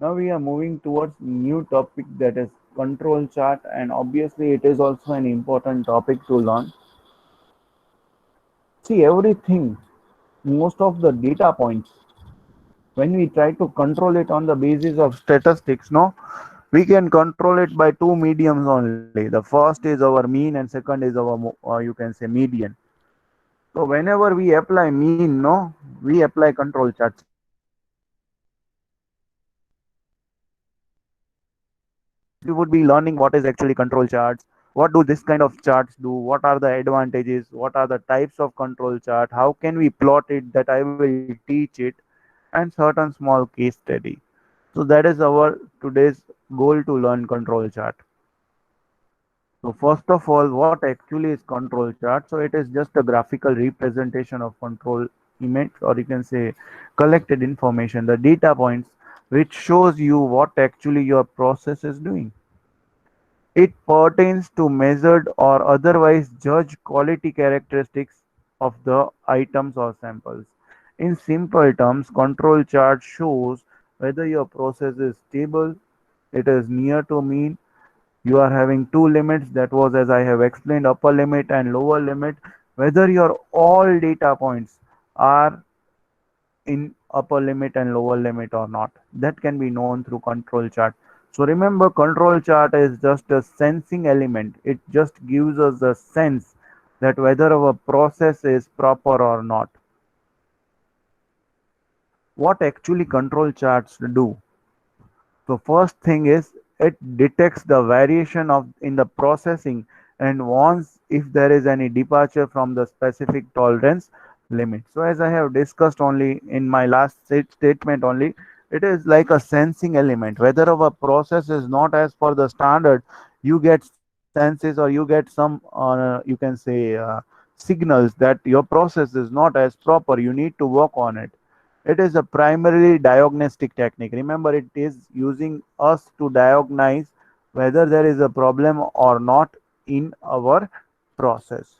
Now we are moving towards new topic that is control chart, and obviously it is also an important topic to learn. See everything, most of the data points, when we try to control it on the basis of statistics, no, we can control it by two mediums only. The first is our mean and second is our you can say median. So whenever we apply mean, no, we apply control chart. See everything that is we would be learning what is actually control charts, what do this kind of charts do, what are the advantages, what are the types of control chart, how can we plot it, that I will teach it, and certain small case study. So that is our today's goal, to learn control chart. So first of all, what actually is control chart? So it is just a graphical representation of control image, or you can say collected information, the data points, which shows you what actually your process is doing. It pertains to measured or otherwise judged quality characteristics of the items or samples. In simple terms, control chart shows whether your process is stable, it is near to mean, you are having two limits, that was as I have explained, upper limit and lower limit, whether your all data points are in upper limit and lower limit or not. That can be known through control chart. So remember, control chart is just a sensing element. It just gives us a sense that whether our process is proper or not. What actually control charts do? So first thing is, it detects the variation of in the processing and warns if there is any departure from the specific tolerance limit. So as I have discussed only in my last statement only, it is like a sensing element. Whether our process is not as per the standard, you get senses or you get some you can say signals that your process is not as proper. You need to work on it. It is a primarily diagnostic technique. Remember, it is using us to diagnose whether there is a problem or not in our process.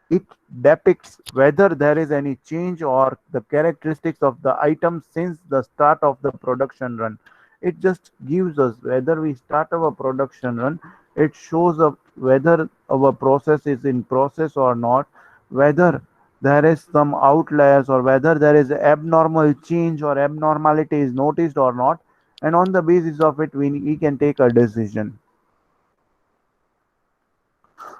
It depicts whether there is any change or the characteristics of the item since the start of the production run. It just gives us whether we start our production run. It shows up whether our process is in process or not, whether there is some outliers or whether there is abnormal change or abnormality is noticed or not, and on the basis of it we can take a decision.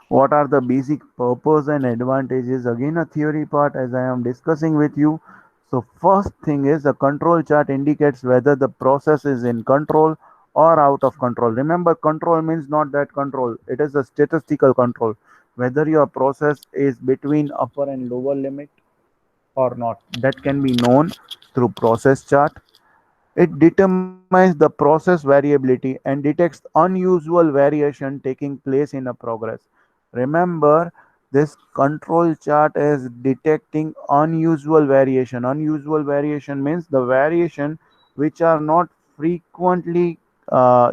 What are the basic purpose and advantages? Again, a theory part as I am discussing with you. So first thing is, a control chart indicates whether the process is in control or out of control. Remember, control means not that control, it is a statistical control, whether your process is between upper and lower limit or not, that can be known. through process chart. It determines the process variability and detects unusual variation taking place in a progress. Remember, this control chart is detecting unusual variation. Unusual variation means the variation which are not frequently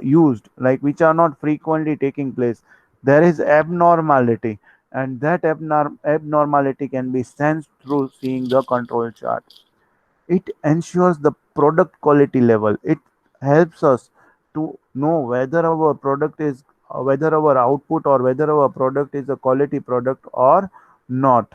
used, like which are not frequently taking place. There is abnormality, and that abnormality can be sensed through seeing the control chart. It ensures the product quality level. It helps us to know whether our product is whether our output or whether our product is a quality product or not.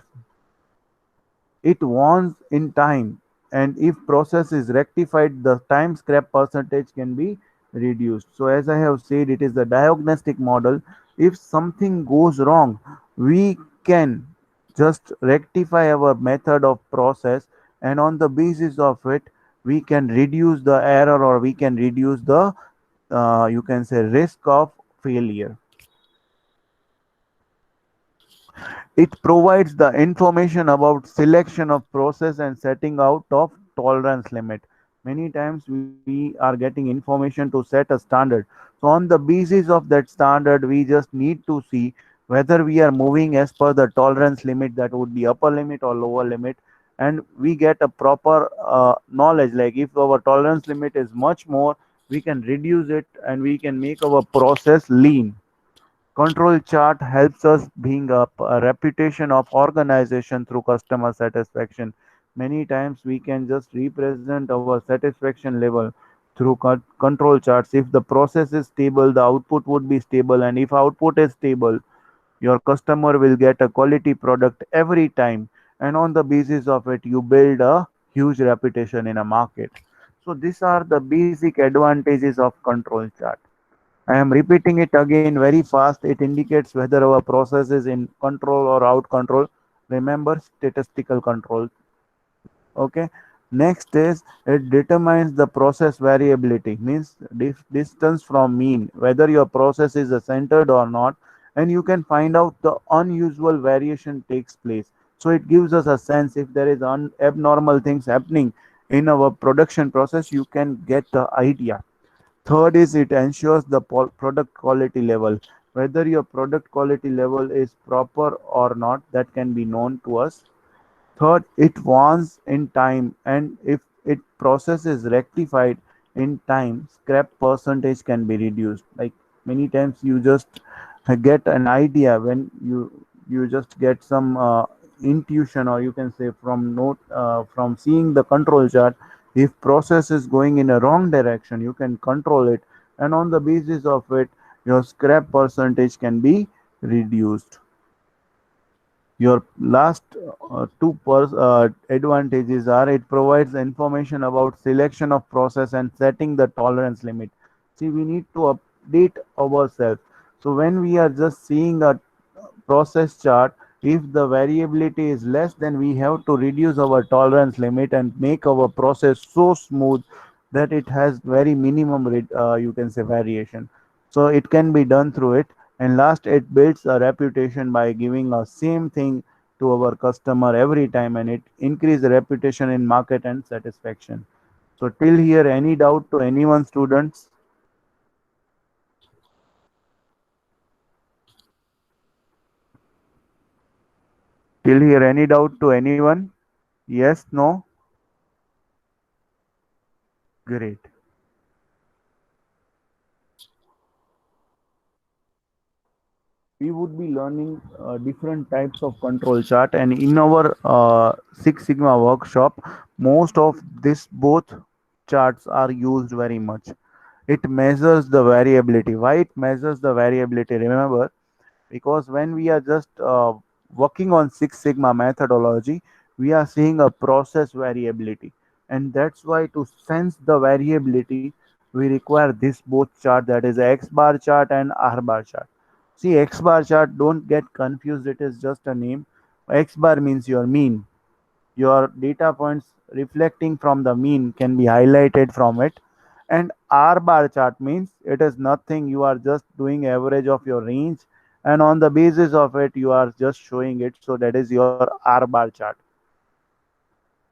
It warns in time, and if process is rectified, the time scrap percentage can be reduced. So as I have said, it is the diagnostic model. If something goes wrong, we can just rectify our method of process, and on the basis of it, we can reduce the error, or we can reduce the you can say risk of failure. It provides the information about selection of process and setting out of tolerance limit. Many times we are getting information to set a standard. So on the basis of that standard, we just need to see whether we are moving as per the tolerance limit, that would be upper limit or lower limit, and we get a proper knowledge. Like if our tolerance limit is much more, we can reduce it and we can make our process lean. Control chart helps us being a reputation of organization through customer satisfaction. Many times we can just represent our satisfaction level through control charts. If the process is stable, the output would be stable, and if output is stable, your customer will get a quality product every time, and on the basis of it, you build a huge reputation in a market. So these are the basic advantages of control chart. I am repeating it again very fast. It indicates whether our process is in control or out control. Remember statistical control. Okay. Next is it determines the process variability, means distance from mean, whether your process is centered or not, and you can find out the unusual variation takes place. So it gives us a sense if there is abnormal things happening in our production process, you can get the idea. Third is it ensures the product quality level. Whether your product quality level is proper or not, that can be known to us. Third, it warns in time, and if it process is rectified in time, scrap percentage can be reduced. Like many times, you just get an idea when you just get some intuition, or you can say from note from seeing the control chart. If process is going in a wrong direction, you can control it, and on the basis of it, your scrap percentage can be reduced. Your last two advantages are it provides information about selection of process and setting the tolerance limit. See, we need to update ourselves. So when we are just seeing a process chart, if the variability is less, then we have to reduce our tolerance limit and make our process so smooth that it has very minimum you can say variation. So it can be done through it. And last, it builds a reputation by giving a same thing to our customer every time, and it increase the reputation in market and satisfaction. So till here, any doubt to anyone, students? Till here, any doubt to anyone? Yes, no? Great. We would be learning different types of control chart, and in our Six Sigma workshop, most of this both charts are used very much. It measures the variability. Why it measures the variability? Remember, because when we are just working on Six Sigma methodology, we are seeing a process variability, and that's why to sense the variability, we require this both chart, that is X bar chart and R bar chart. See, X bar chart, don't get confused, it is just a name. X bar means your mean. Your data points reflecting from the mean can be highlighted from it. And R bar chart means it is nothing, you are just doing average of your range, and on the basis of it, you are just showing it. So that is your R bar chart.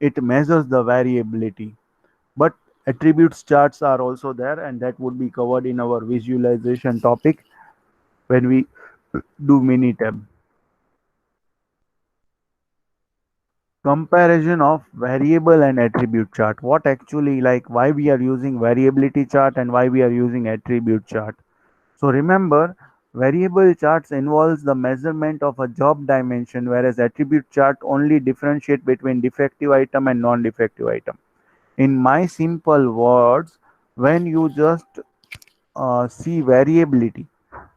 It measures the variability. But attributes charts are also there, and that would be covered in our visualization topic when we do Minitab. Comparison of variable and attribute chart. What actually, like, why we are using variability chart and why we are using attribute chart. So remember, variable charts involves the measurement of a job dimension, whereas attribute chart only differentiate between defective item and non-defective item. In my simple words, when you just see variability,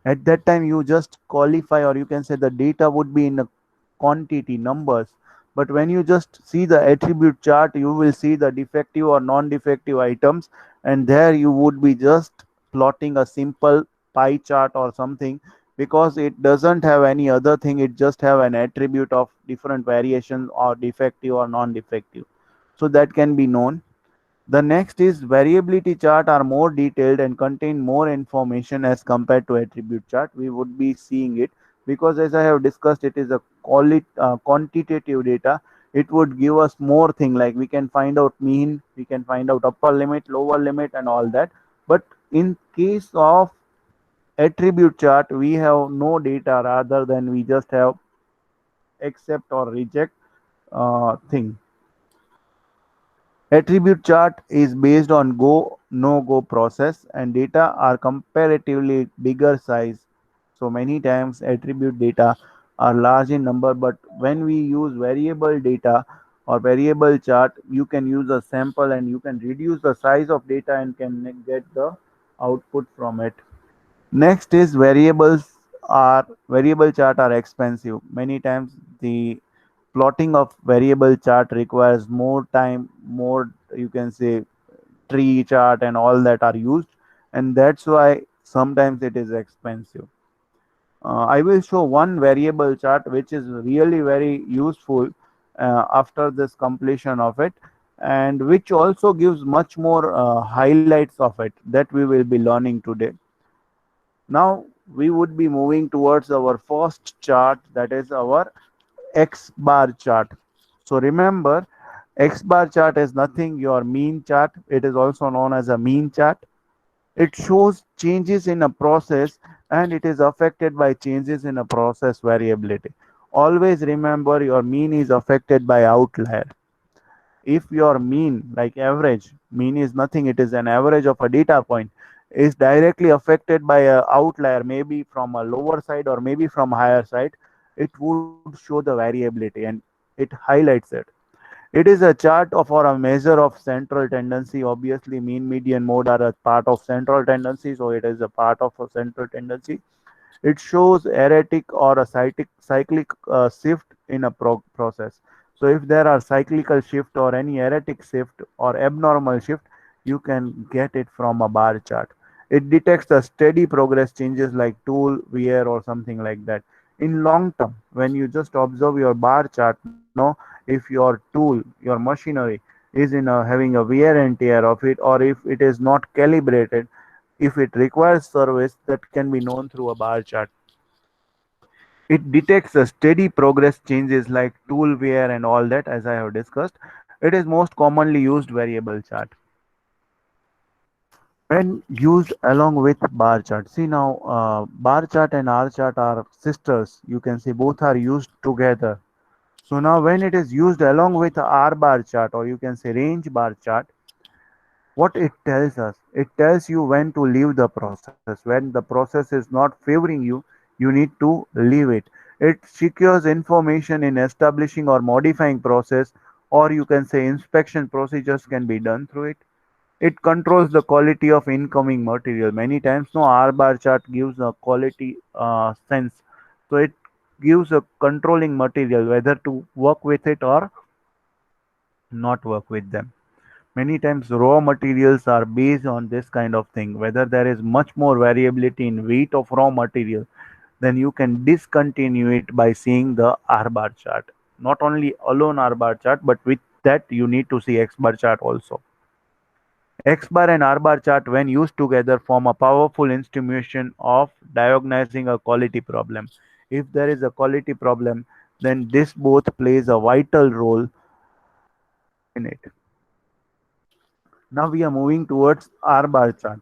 at that time you just qualify, or you can say the data would be in a quantity numbers. But when you just see the attribute chart, you will see the defective or non-defective items, and there you would be just plotting a simple pie chart or something, because it doesn't have any other thing, it just have an attribute of different variations or defective or non-defective, so that can be known. The next is variability chart are more detailed and contain more information as compared to attribute chart. We would be seeing it because, as I have discussed, it is a quantitative data. It would give us more thing, like we can find out mean, we can find out upper limit, lower limit, and all that. But in case of attribute chart, we have no data, rather than we just have accept or reject thing. Attribute chart is based on go no go process, and data are comparatively bigger size. So many times attribute data are large in number, but when we use variable data or variable chart, you can use a sample and you can reduce the size of data and can get the output from it. Next is variable chart are expensive. Many times the plotting of variable chart requires more time, more, you can say, tree chart and all that are used, and that's why sometimes it is expensive. I will show one variable chart which is really very useful after this completion of it, and which also gives much more highlights of it that we will be learning today. Now we would be moving towards our first chart, that is our X bar chart. So remember, X bar chart is nothing your mean chart. It is also known as a mean chart. It shows changes in a process, and it is affected by changes in a process variability. Always remember, your mean is affected by outlier. If your mean, like average, mean is nothing, it is an average of a data point, is directly affected by a outlier, maybe from a lower side or maybe from higher side, it would show the variability and it highlights it. It is a chart of or a measure of central tendency. Obviously, mean, median, mode are a part of central tendency, so it is a part of a central tendency. It shows erratic or a cyclic shift in a process. So if there are cyclical shift or any erratic shift or abnormal shift, you can get it from a bar chart. It detects the steady progress changes like tool wear or something like that. In long term, when you just observe your bar chart, know if your tool, your machinery is in having a wear and tear of it, or if it is not calibrated, if it requires service, that can be known through a bar chart. It detects the steady progress changes like tool wear and all that, as I have discussed. It is most commonly used variable chart. When used along with bar chart, see now, bar chart and R chart are sisters. You can see both are used together. So now when it is used along with R bar chart, or you can say range bar chart, what it tells us, it tells you when to leave the process. When the process is not favoring you, you need to leave it. It secures information in establishing or modifying process, or you can say inspection procedures can be done through it. It controls the quality of incoming material. Many times no R bar chart gives a quality sense, so it gives a controlling material whether to work with it or not work with them. Many times raw materials are based on this kind of thing. Whether there is much more variability in weight of raw material, then you can discontinue it by seeing the R bar chart. Not only alone R bar chart, but with that you need to see X bar chart also. X bar and R bar chart, when used together, form a powerful instrument of diagnosing a quality problem. If there is a quality problem, then this both plays a vital role it. Now we are moving towards R bar chart.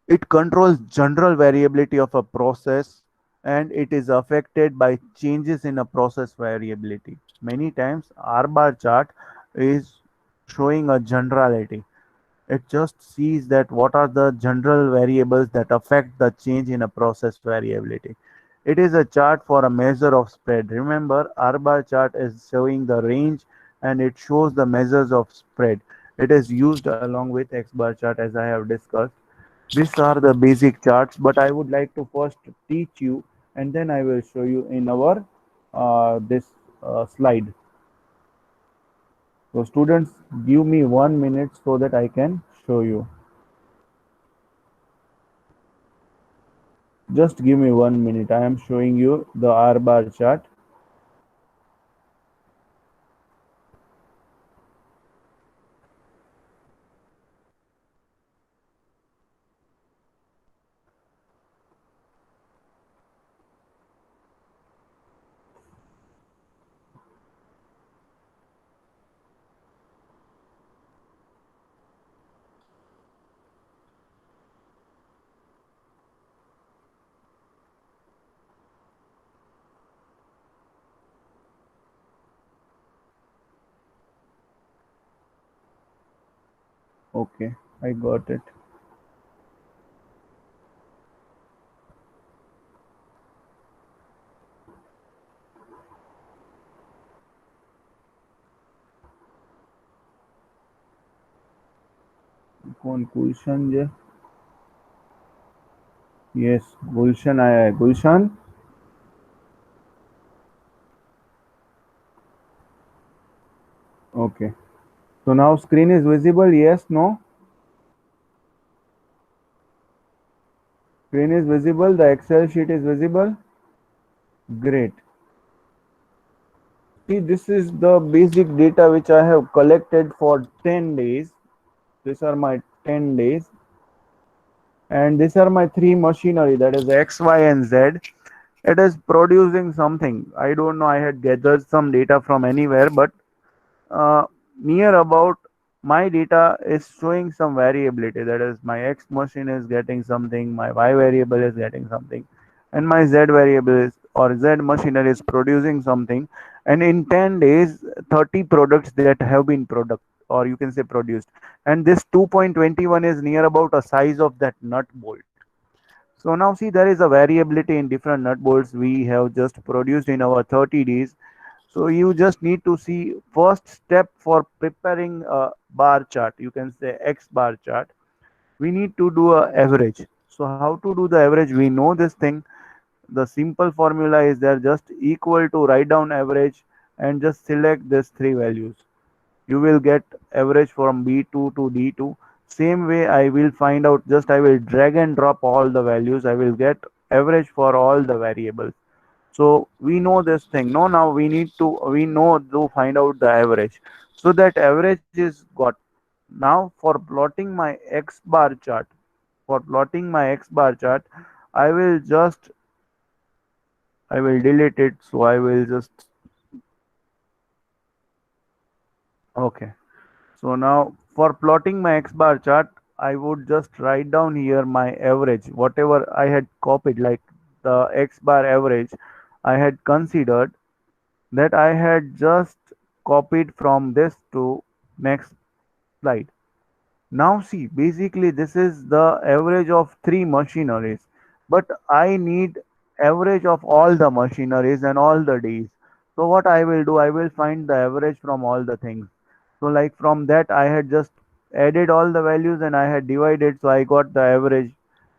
It controls general variability of a process and it is affected by changes in a process variability. Many times R bar chart is showing a generality. It just sees that what are the general variables that affect the change in a process variability. It is a chart for a measure of spread. Remember, R bar chart is showing the range and it shows the measures of spread. It is used along with X bar chart as I have discussed. These are the basic charts, but I would like to first teach you and then I will show you in our this slide. So students, give me 1 minute so that I can show you. Just give me 1 minute. I am showing you the R bar chart. Okay, I got it. कौन गुलशन जे? Yes, गुलशन आया है. गुलशन. Okay. So now screen is visible. Yes, no. Screen is visible. The Excel sheet is visible. Great. See, this is the basic data which I have collected for 10 days. These are my 10 days. And these are my three machinery, that is X, Y, and Z. It is producing something. I don't know, I had gathered some data from anywhere, but uh, near about my data is showing some variability. That is, my X machine is getting something, my Y variable is getting something, and my Z variable is or Z machinery is producing something. And in 10 days, 30 products that have been product or you can say produced. And this 2.21 is near about a size of that nut bolt. So now see there is a variability in different nut bolts we have just produced in our 30 days. So you just need to see first step for preparing a bar chart. You can say X bar chart. We need to do a average. So how to do the average? We know this thing. The simple formula is there, just equal to write down average and just select these three values. You will get average from B2 to D2. Same way I will find out, just I will drag and drop all the values. I will get average for all the variables. So we know this thing. No, now we know to find out the average. So that average is got. Now for plotting my X bar chart, I will just I will delete it. So I will just okay. So now for plotting my X bar chart, I would just write down here my average, whatever I had copied, like the X bar average I had considered that I had just copied from this to next slide. Now see, basically this is the average of three machineries, but I need average of all the machineries and all the days. So what I will do, I will find the average from all the things. So like from that, I had just added all the values and I had divided, so I got the average,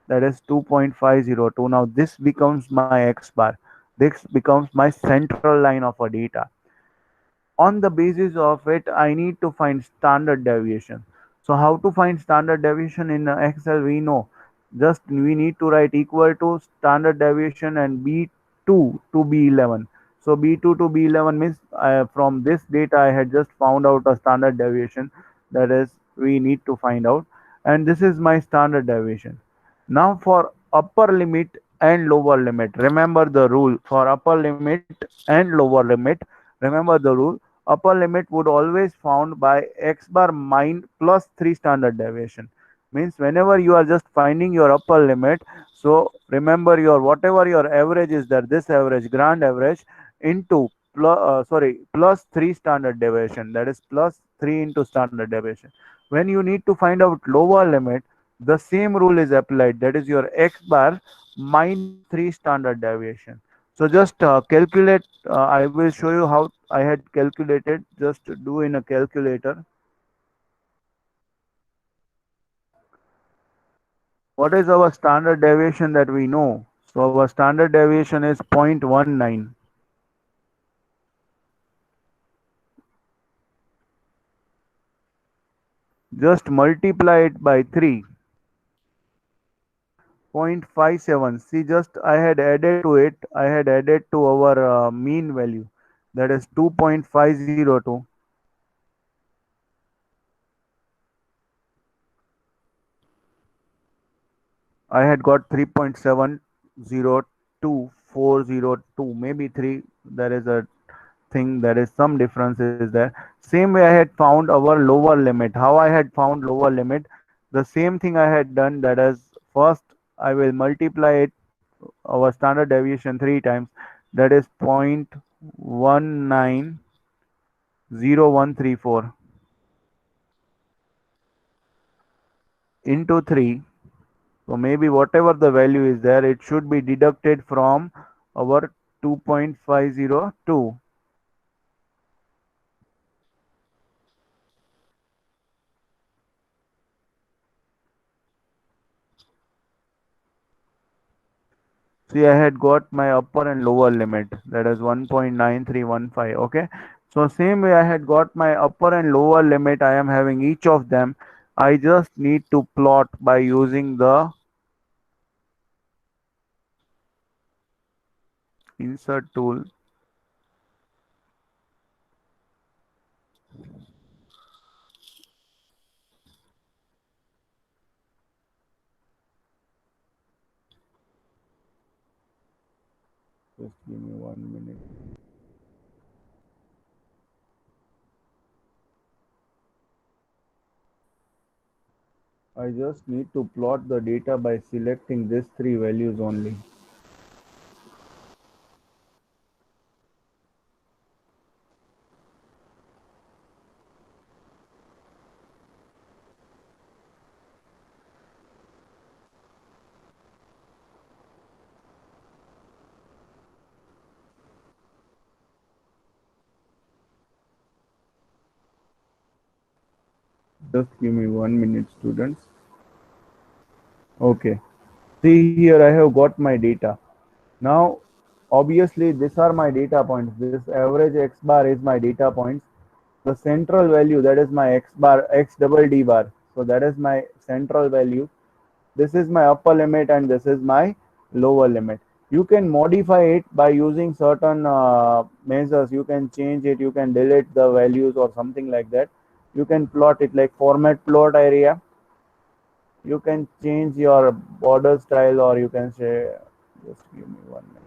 that is 2.502. Now this becomes my X bar. This becomes my central line of a data. On the basis of it, I need to find standard deviation. So how to find standard deviation in Excel? We know, just we need to write equal to standard deviation and B2 to B11. So B2 to B11 means from this data I had just found out a standard deviation, that is we need to find out, and this is my standard deviation. Now for upper limit and lower limit, remember the rule. For upper limit and lower limit, remember the rule. upper limit would always found by x bar min plus 3 standard deviation. Means whenever you are just finding your upper limit, so remember your whatever your average is there, this average, grand average, into plus 3 standard deviation, that is plus 3 into standard deviation. When you need to find out lower limit, the same rule is applied, that is your x bar minus 3 standard deviation. So just calculate. I will show you how I had calculated. Just do in a calculator. What is our standard deviation that we know? So our standard deviation is 0.19. Just multiply it by 3. 0.57. See, just I had added to it. I had added to our mean value. That is 2.502. I had got 3.702402, maybe 3. There is a thing, there is some differences there. Same way I had found our lower limit. How I had found lower limit? The same thing I had done, that is first I will multiply it our standard deviation 3 times, that is 0.190134 into 3. So maybe whatever the value is there, it should be deducted from our 2.502. See, I had got my upper and lower limit, that is 1.9315. Okay. So same way I had got my upper and lower limit. I am having each of them. I just need to plot by using the insert tool. Just give me 1 minute. I just need to plot the data by selecting these three values only. Just give me 1 minute, students. Okay. See here, I have got my data. Now, obviously, these are my data points. This average x bar is my data points. The central value, that is my x bar, x double d bar. So that is my central value. This is my upper limit and this is my lower limit. You can modify it by using certain measures. You can change it, you can delete the values or something like that. You can plot it like format plot area. You can change your border style, or you can say, just give me 1 minute.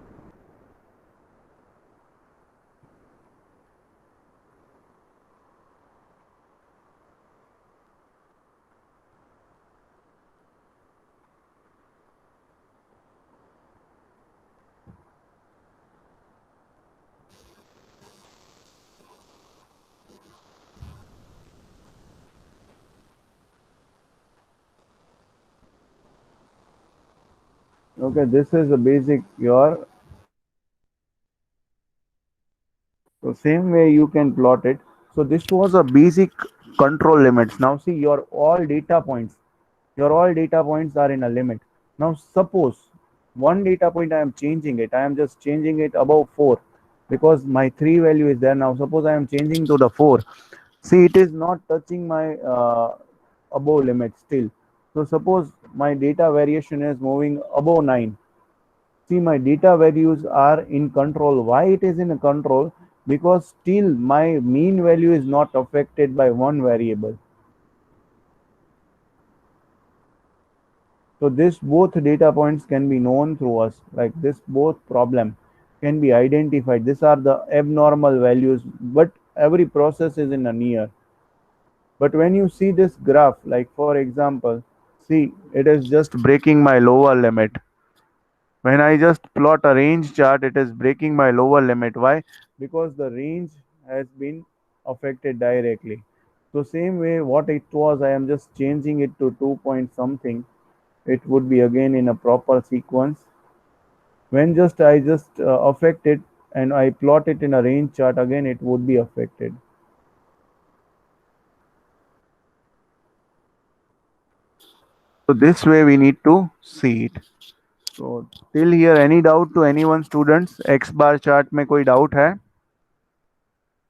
Okay, this is the basic your. So same way you can plot it. So this was a basic control limits. Now see your all data points. Your all data points are in a limit. Now suppose one data point I am changing it. I am just changing it above 4 because my 3 value is there. Now suppose I am changing to the 4. See, it is not touching my above limit still. So suppose my data variation is moving above 9. See, my data values are in control. Why it is in control? Because still my mean value is not affected by one variable. So this both data points can be known through us, like this both problem can be identified. These are the abnormal values, but every process is in a near. But when you see this graph, like for example, see, it is just breaking my lower limit. When I just plot a range chart, it is breaking my lower limit. Why? Because the range has been affected directly. So same way what it was, I am just changing it to 2 point something. It would be again in a proper sequence. When just I just affect it and I plot it in a range chart, again it would be affected. So this way we need to see it. So till here, any doubt to anyone, students? X bar chart में कोई doubt है?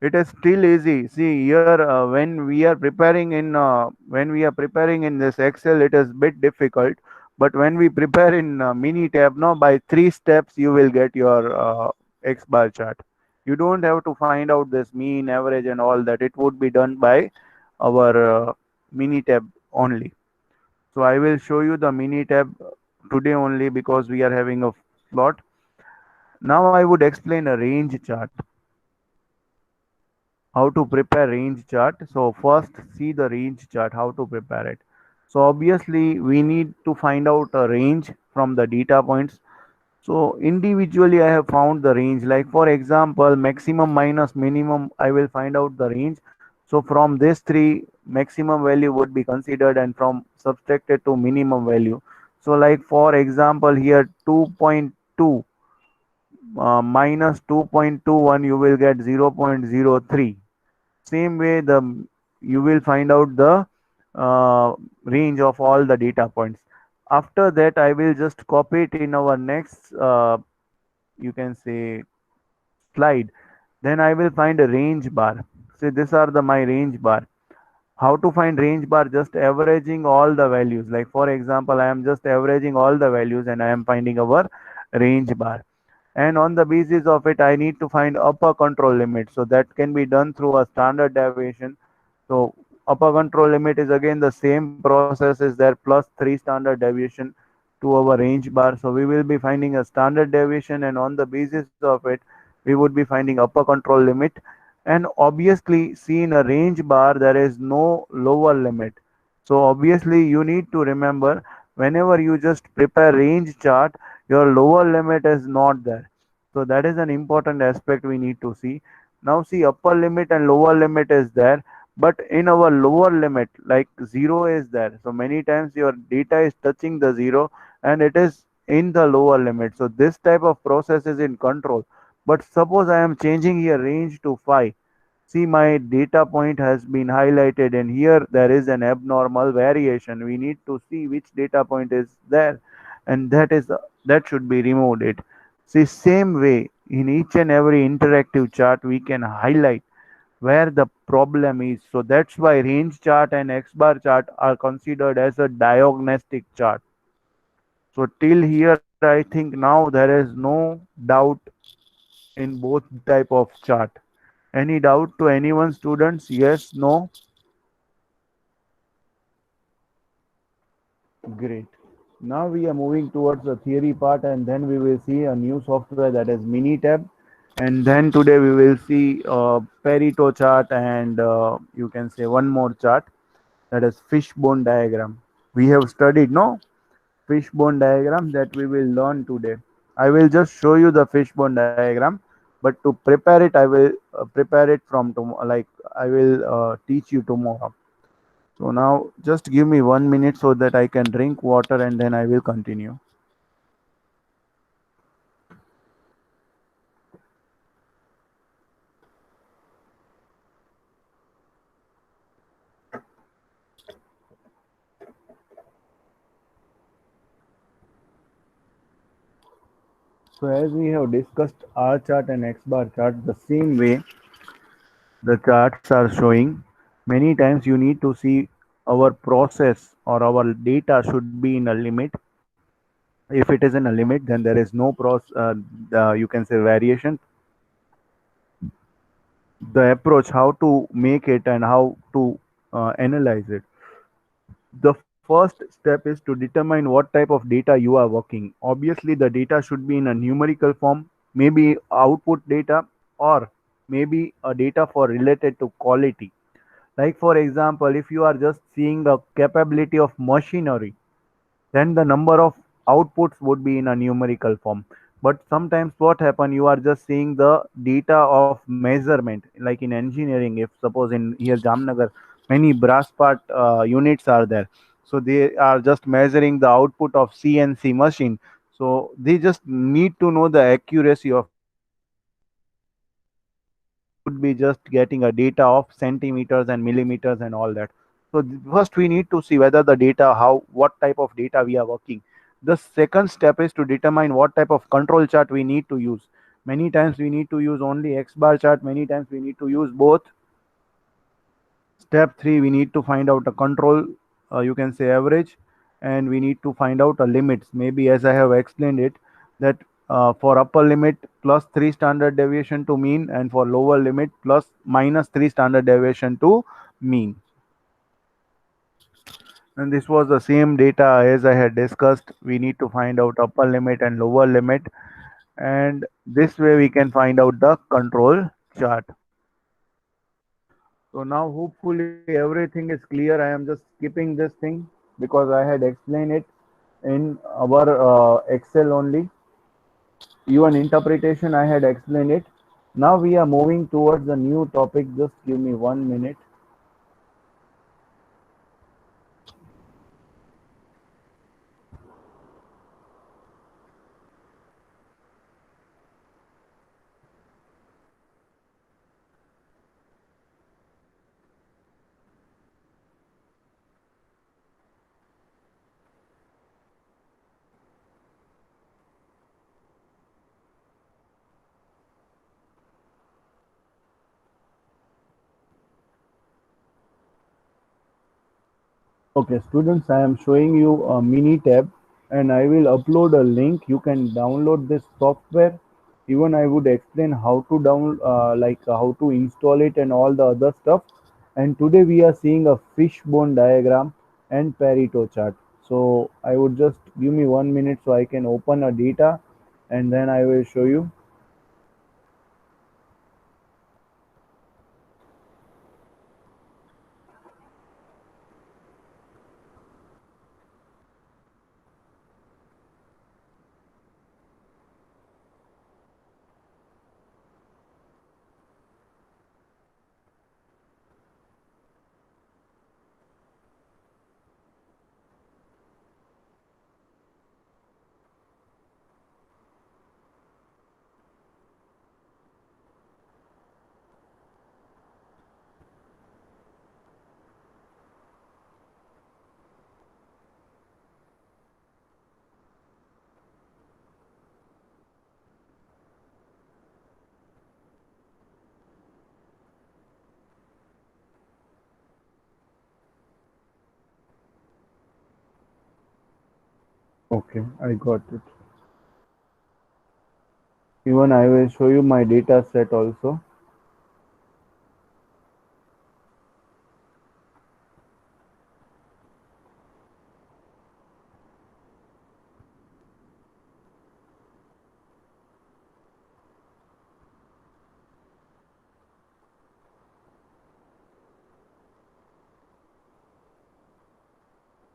It is still easy. See here, when we are preparing in this Excel, it is bit difficult. But when we prepare in Minitab, no, by 3 steps you will get your X bar chart. You don't have to find out this mean, average, and all that. It would be done by our Minitab only. So I will show you the Minitab today only because we are having a plot. Now I would explain a range chart. How to prepare range chart. So first see the range chart, how to prepare it. So obviously we need to find out a range from the data points. So individually I have found the range, like for example maximum minus minimum, I will find out the range. So from this three, maximum value would be considered and from subtracted to minimum value. So like for example here 2.2 minus 2.21, you will get 0.03. Same way the you will find out the range of all the data points. After that I will just copy it in our next you can say slide. Then I will find a range bar. So these are the my range bar. How to find range bar? Just averaging all the values. Like for example, I am just averaging all the values and I am finding our range bar. And on the basis of it, I need to find upper control limit. So that can be done through a standard deviation. So upper control limit is again the same process is there plus 3 standard deviation to our range bar. So we will be finding a standard deviation and on the basis of it, we would be finding upper control limit. And obviously see in a range bar, there is no lower limit. So obviously you need to remember whenever you just prepare range chart, your lower limit is not there. So that is an important aspect we need to see. Now see upper limit and lower limit is there, but in our lower limit like zero is there. So many times your data is touching the zero and it is in the lower limit. So this type of process is in control. But suppose I am changing here range to 5. See my data point has been highlighted and here there is an abnormal variation. We need to see which data point is there and that should be removed it. See same way in each and every interactive chart we can highlight where the problem is. So that's why range chart and X bar chart are considered as a diagnostic chart. So till here I think now there is no doubt in both type of chart. Any doubt to anyone, students? Yes, no? Great. Now we are moving towards the theory part and then we will see a new software that is Minitab. And then today we will see Pareto chart and you can say one more chart that is fishbone diagram. We have studied, no? Fishbone diagram that we will learn today. I will just show you the fishbone diagram, but to prepare it, I will prepare it from tomorrow. Like I will teach you tomorrow. So now just give me 1 minute so that I can drink water and then I will continue. So as we have discussed R chart and X bar chart, the same way the charts are showing, many times you need to see our process or our data should be in a limit. If it is in a limit, then there is no you can say variation. The approach, how to make it and how to analyze it. The first step is to determine what type of data you are working. Obviously, the data should be in a numerical form, maybe output data or maybe a data for related to quality. Like for example, if you are just seeing the capability of machinery, then the number of outputs would be in a numerical form. But sometimes what happen, you are just seeing the data of measurement, like in engineering. If suppose in here Jamnagar, many brass part units are there, so they are just measuring the output of CNC machine. So they just need to know the accuracy of measurement. So they would be just getting a data of centimeters and millimeters and all that. So first we need to see whether the data, how, what type of data we are working. The second step is to determine what type of control chart we need to use. Many times we need to use only X bar chart, many times we need to use both. Step 3, we need to find out a control, you can say average, and we need to find out a limits. Maybe as I have explained it, that for upper limit plus 3 standard deviation to mean, and for lower limit plus minus 3 standard deviation to mean. And this was the same data as I had discussed. We need to find out upper limit and lower limit, and this way we can find out the control chart. So now hopefully everything is clear. I am just skipping this thing because I had explained it in our Excel only. Even interpretation I had explained it. Now we are moving towards the new topic. Just give me 1 minute. Okay, students, I am showing you a mini tab and I will upload a link. You can download this software. Even I would explain how to how to install it and all the other stuff. And today we are seeing a fishbone diagram and Pareto chart. So I would just give me 1 minute so I can open a data and then I will show you. Okay, I got it. Even I will show you my data set also.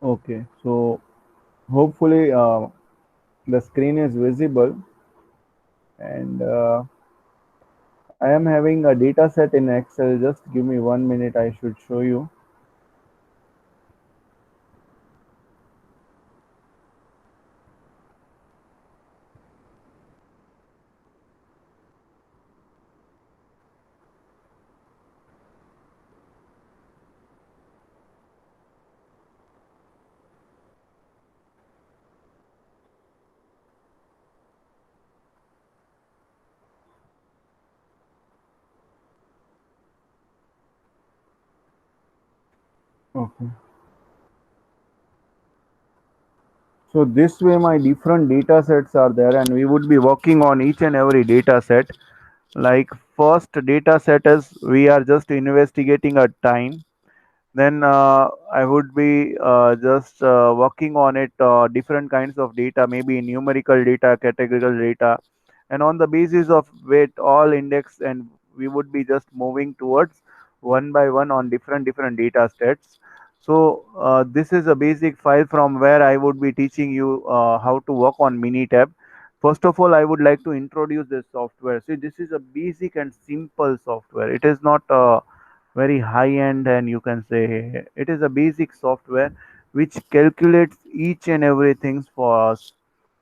Okay, so hopefully the screen is visible, and I am having a data set in Excel. Just give me 1 minute, I should show you. Okay, so this way my different data sets are there and we would be working on each and every data set. Like first data set is we are just investigating a time. Then I would be just working on it, different kinds of data, maybe numerical data, categorical data, and on the basis of weight, all index and we would be just moving towards one by one on different data sets. So this is a basic file from where I would be teaching you how to work on Minitab. First of all, I would like to introduce this software. See, this is a basic and simple software. It is not very high end, and you can say it is a basic software which calculates each and everything for us.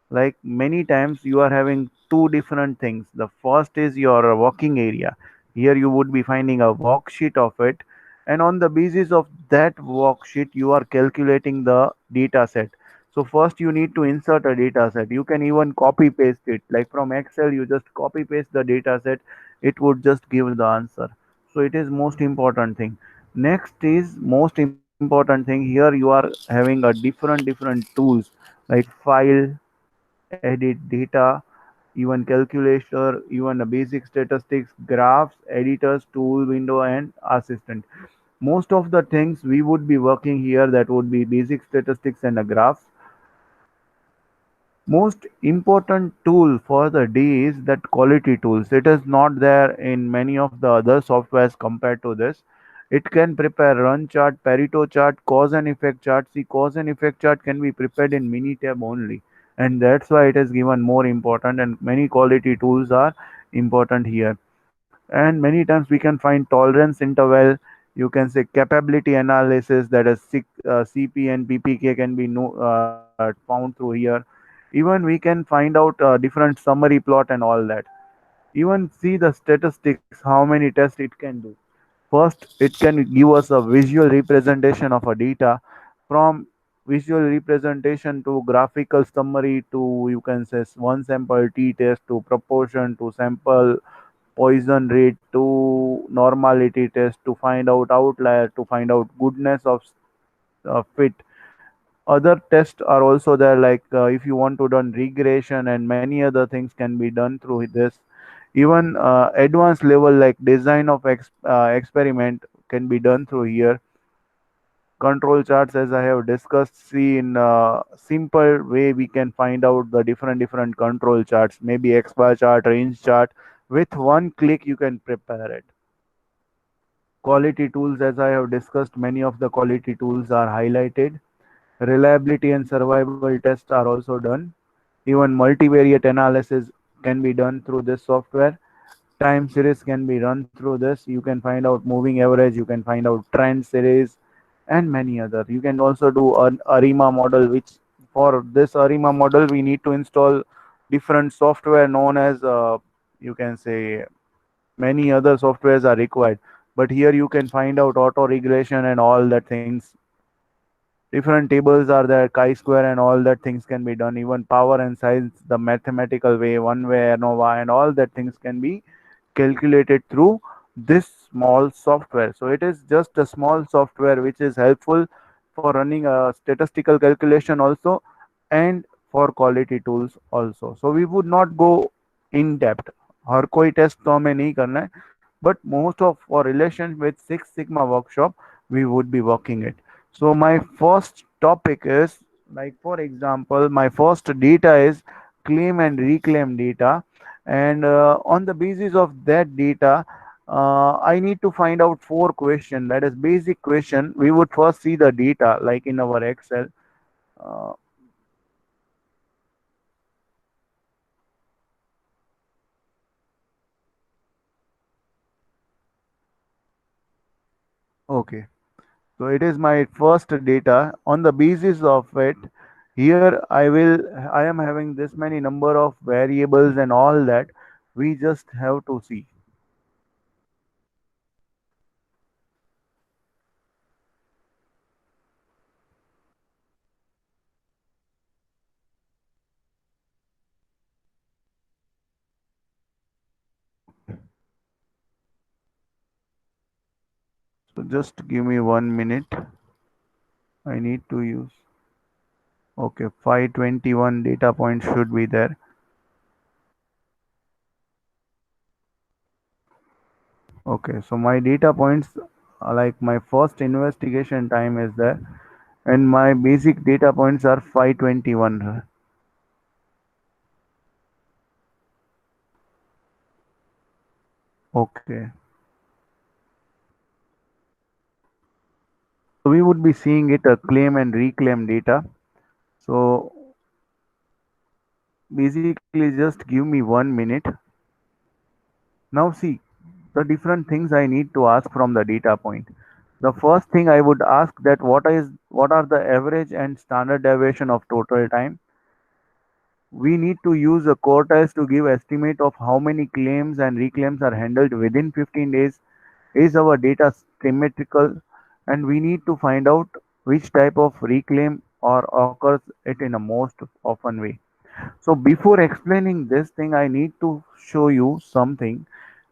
Like many times you are having two different things. The first is your working area. Here you would be finding a worksheet of it, and on the basis of that worksheet you are calculating the data set. So first you need to insert a data set. You can even copy paste it, like from Excel you just copy paste the data set, it would just give the answer. So it is most important thing. Next is most important thing, here you are having a different tools like file, edit data, even calculator, even the basic statistics, graphs, editors, tool window, and assistant. Most of the things we would be working here, that would be basic statistics and a graph. Most important tool for the D is that quality tools. It is not there in many of the other softwares compared to this. It can prepare run chart, Pareto chart, cause and effect chart. See, cause and effect chart can be prepared in Minitab only, and that's why it is given more important. And many quality tools are important here. And many times we can find tolerance interval. You can say capability analysis, that is CP and PPK can be found through here. Even we can find out different summary plot and all that. Even see the statistics, how many tests it can do. First, it can give us a visual representation of a data. From visual representation to graphical summary to, you can say, one sample t test to proportion to sample poison rate to normality test to find out outlier to find out goodness of fit. Other tests are also there, like if you want to done regression, and many other things can be done through this. Even advanced level like design of experiment can be done through here. Control charts, as I have discussed, see in simple way we can find out the different control charts, maybe x bar chart, range chart. With one click you can prepare it. Quality tools, as I have discussed, many of the quality tools are highlighted. Reliability and survival tests are also done. Even multivariate analysis can be done through this software. Time series can be run through this. You can find out moving average, you can find out trend series, and many other. You can also do an ARIMA model, which for this ARIMA model we need to install different software known as you can say many other softwares are required. But here you can find out auto regulation and all that things. Different tables are there, chi-square and all that things can be done. Even power and size, the mathematical way, one way, ANOVA, and all that things can be calculated through this small software. So it is just a small software which is helpful for running a statistical calculation also, and for quality tools also. So we would not go in depth. हर कोई test तो हमें नहीं करना है, but most of for relation with Six Sigma workshop we would be working it. So my first topic is, like for example, my first data is claim and reclaim data. And on the basis of that data, I need to find out four question, that is basic question. We would first see the data like in our Excel. uh, okay, so it is my first data. On the basis of it, here I am having this many number of variables and all that. We just have to see. So just give me 1 minute. I need to use. Okay, 521 data points should be there. Okay, so my data points, like my first investigation time is there, and my basic data points are 521. Okay. So we would be seeing it a claim and reclaim data. So basically just give me 1 minute. Now see the different things I need to ask from the data point. The first thing I would ask that what are the average and standard deviation of total time. We need to use a quartiles to give estimate of how many claims and reclaims are handled within 15 days. Is our data symmetrical? And we need to find out which type of reclaim or occurs it in a most often way. So before explaining this thing, I need to show you something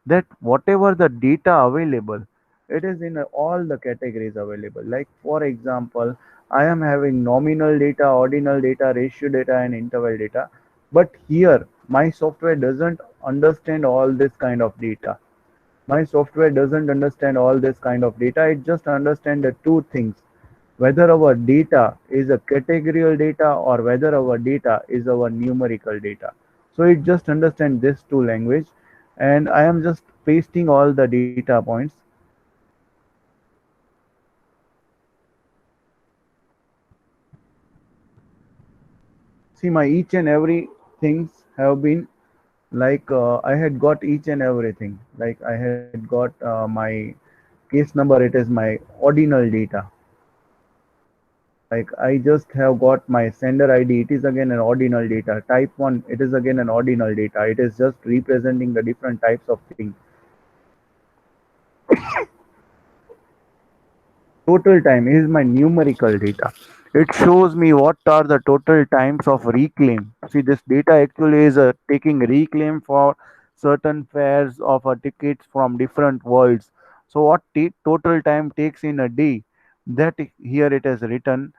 that whatever the data available, it is in all the categories available. Like for example, I am having nominal data, ordinal data, ratio data, and interval data. But here, my software doesn't understand all this kind of data. My software doesn't understand all this kind of data. It just understands the two things, whether our data is a categorical data or whether our data is our numerical data. So it just understands this two language, and I am just pasting all the data points. See, my each and every things have been like I had got each and everything. Like I had got my case number. It is my ordinal data. Like I just have got my sender ID. It is again an ordinal data. Type 1, it is again an ordinal data. It is just representing the different types of things. Total time is my numerical data. It shows me what are the total times of reclaim. See, this data actually is taking reclaim for certain fares of tickets from different worlds. So what total time takes in a day? That here it is written.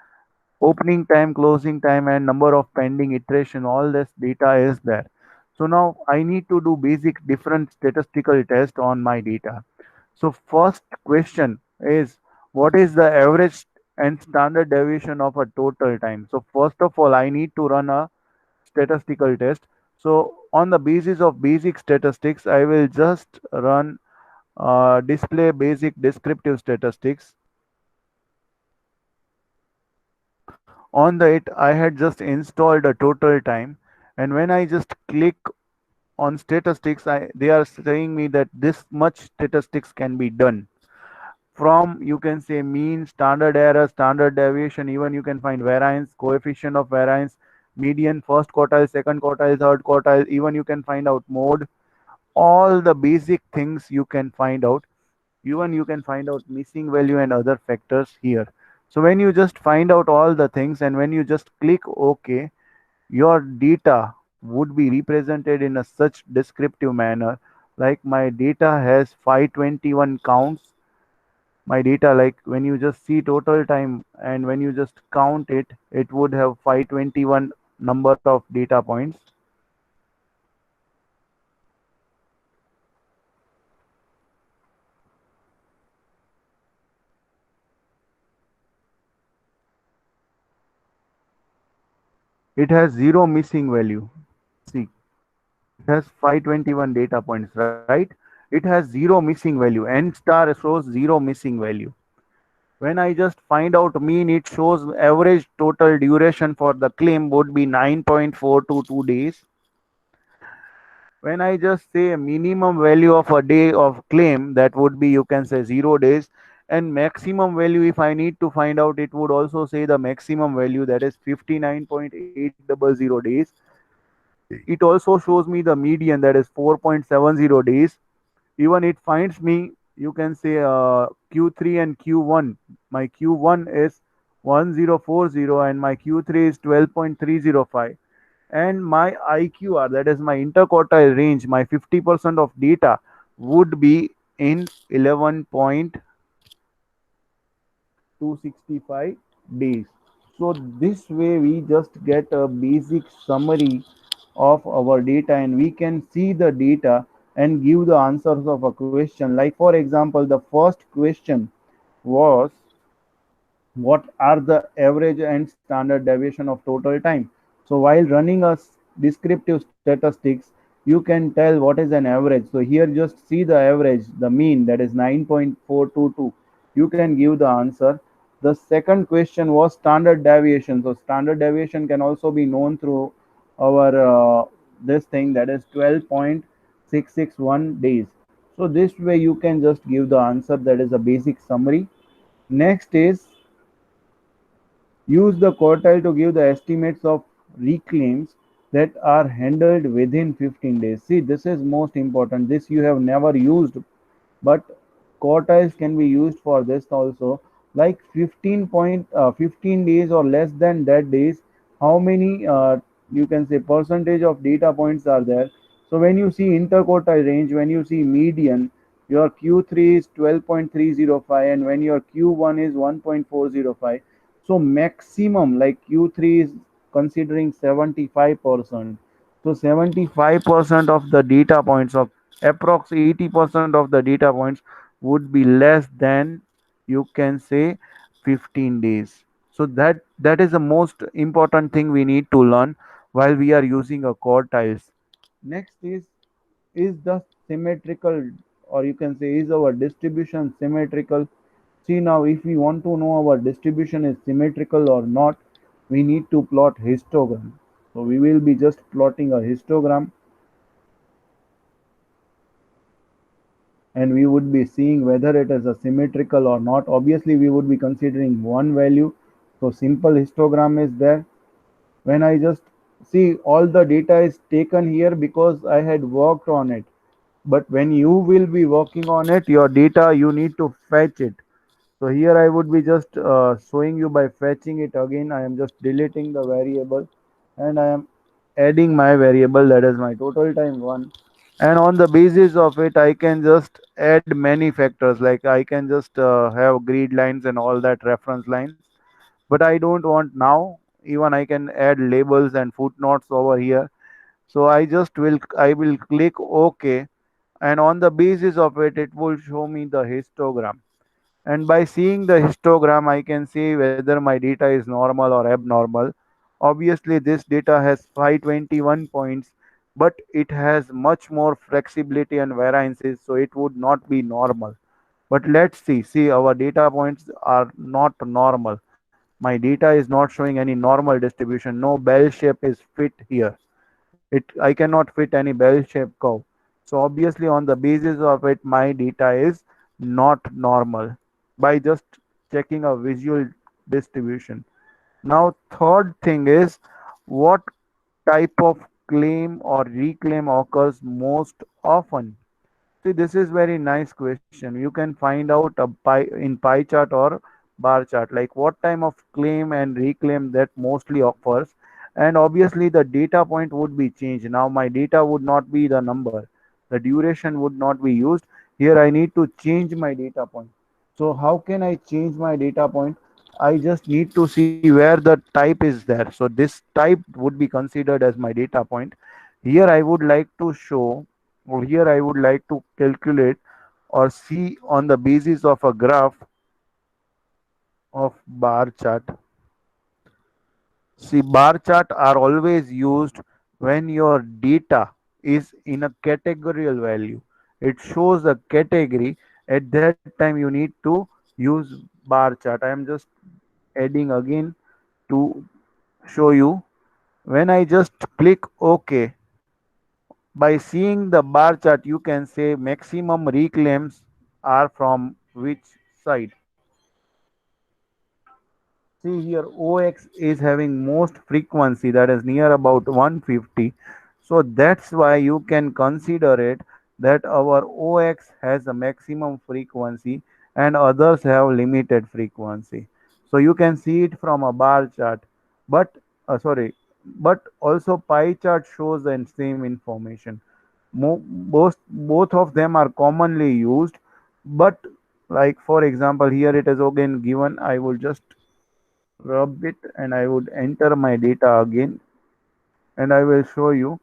Opening time, closing time, and number of pending iteration, all this data is there. So now I need to do basic different statistical test on my data. So first question is, what is the average and standard deviation of a total time? So first of all, I need to run a statistical test. So on the basis of basic statistics, I will just run display basic descriptive statistics. On the it, I had just installed a total time, and when I just click on statistics, they are saying me that this much statistics can be done. From you can say mean, standard error, standard deviation, even you can find variance, coefficient of variance, median, first quartile, second quartile, third quartile, even you can find out mode, all the basic things you can find out. Even you can find out missing value and other factors here. So when you just find out all the things and when you just click OK, your data would be represented in a such descriptive manner. Like my data has 521 counts. My data, like when you just see total time and when you just count it, it would have 521 number of data points. It has zero missing value. See, it has 521 data points, right? It has zero missing value. N star shows zero missing value. When I just find out mean, it shows average total duration for the claim would be 9.422 days. When I just say a minimum value of a day of claim, that would be you can say 0 days. And maximum value, if I need to find out, it would also say the maximum value, that is 59.800 days. It also shows me the median, that is 4.70 days. Even it finds me, you can say Q3 and Q1. My Q1 is 1040 and my Q3 is 12.305. And my IQR, that is my interquartile range, my 50% of data would be in 11.265 days. So this way we just get a basic summary of our data and we can see the data and give the answers of a question. Like for example, the first question was, what are the average and standard deviation of total time? So while running a descriptive statistics, you can tell what is an average. So here just see the average, the mean, that is 9.422. You can give the answer. The second question was standard deviation. So standard deviation can also be known through our this thing, that is 12.661 days. So this way you can just give the answer, that is a basic summary. Next is use the quartile to give the estimates of reclaims that are handled within 15 days. See, this is most important. This you have never used, but quartiles can be used for this also. Like 15 days or less than that days, how many you can say percentage of data points are there. So when you see interquartile range, when you see median, your Q3 is 12.305, and when your Q1 is 1.405. So maximum, like Q3 is considering 75%. So 75% of the data points, of approx 80% of the data points, would be less than, you can say, 15 days. So that is the most important thing we need to learn while we are using a quartiles. Next is the symmetrical, or you can say, is our distribution symmetrical? See, now if we want to know our distribution is symmetrical or not, we need to plot histogram. So we will be just plotting a histogram, and we would be seeing whether it is a symmetrical or not. Obviously we would be considering one value. So simple histogram is there. When I just see, all the data is taken here because I had worked on it. But when you will be working on it, your data, you need to fetch it. So here I would be just showing you by fetching it again. I am just deleting the variable, and I am adding my variable, that is my total time 1. And on the basis of it, I can just add many factors, like I can just have grid lines and all that, reference lines. But I don't want now. Even I can add labels and footnotes over here. So I will click OK, and on the basis of it, it will show me the histogram. And by seeing the histogram, I can see whether my data is normal or abnormal. Obviously this data has 521 points, but it has much more flexibility and variances, so it would not be normal. But let's see, our data points are not normal. My data is not showing any normal distribution. No bell shape is fit here. I cannot fit any bell shaped curve. So obviously on the basis of it, my data is not normal, by just checking a visual distribution. Now third thing is, what type of claim or reclaim occurs most often? See, this is very nice question. You can find out in pie chart or bar chart, like what time of claim and reclaim that mostly occurs. And obviously the data point would be changed. Now my data would not be the number. The duration would not be used. Here I need to change my data point. So how can I change my data point? I just need to see where the type is there. So this type would be considered as my data point. Here I would like to show, or here I would like to calculate or see on the basis of a graph of bar chart. See, bar chart are always used when your data is in a categorical value. It shows a category. At that time, you need to use bar chart. I am just adding again to show you. When I just click OK, by seeing the bar chart, you can say maximum reclaims are from which side. See here, OX is having most frequency, that is near about 150. So that's why you can consider it that our OX has a maximum frequency and others have limited frequency. So you can see it from a bar chart, but sorry, but also pie chart shows the same information. Both of them are commonly used, but like for example, here it is again given. I will just rub it and I would enter my data again, and I will show you.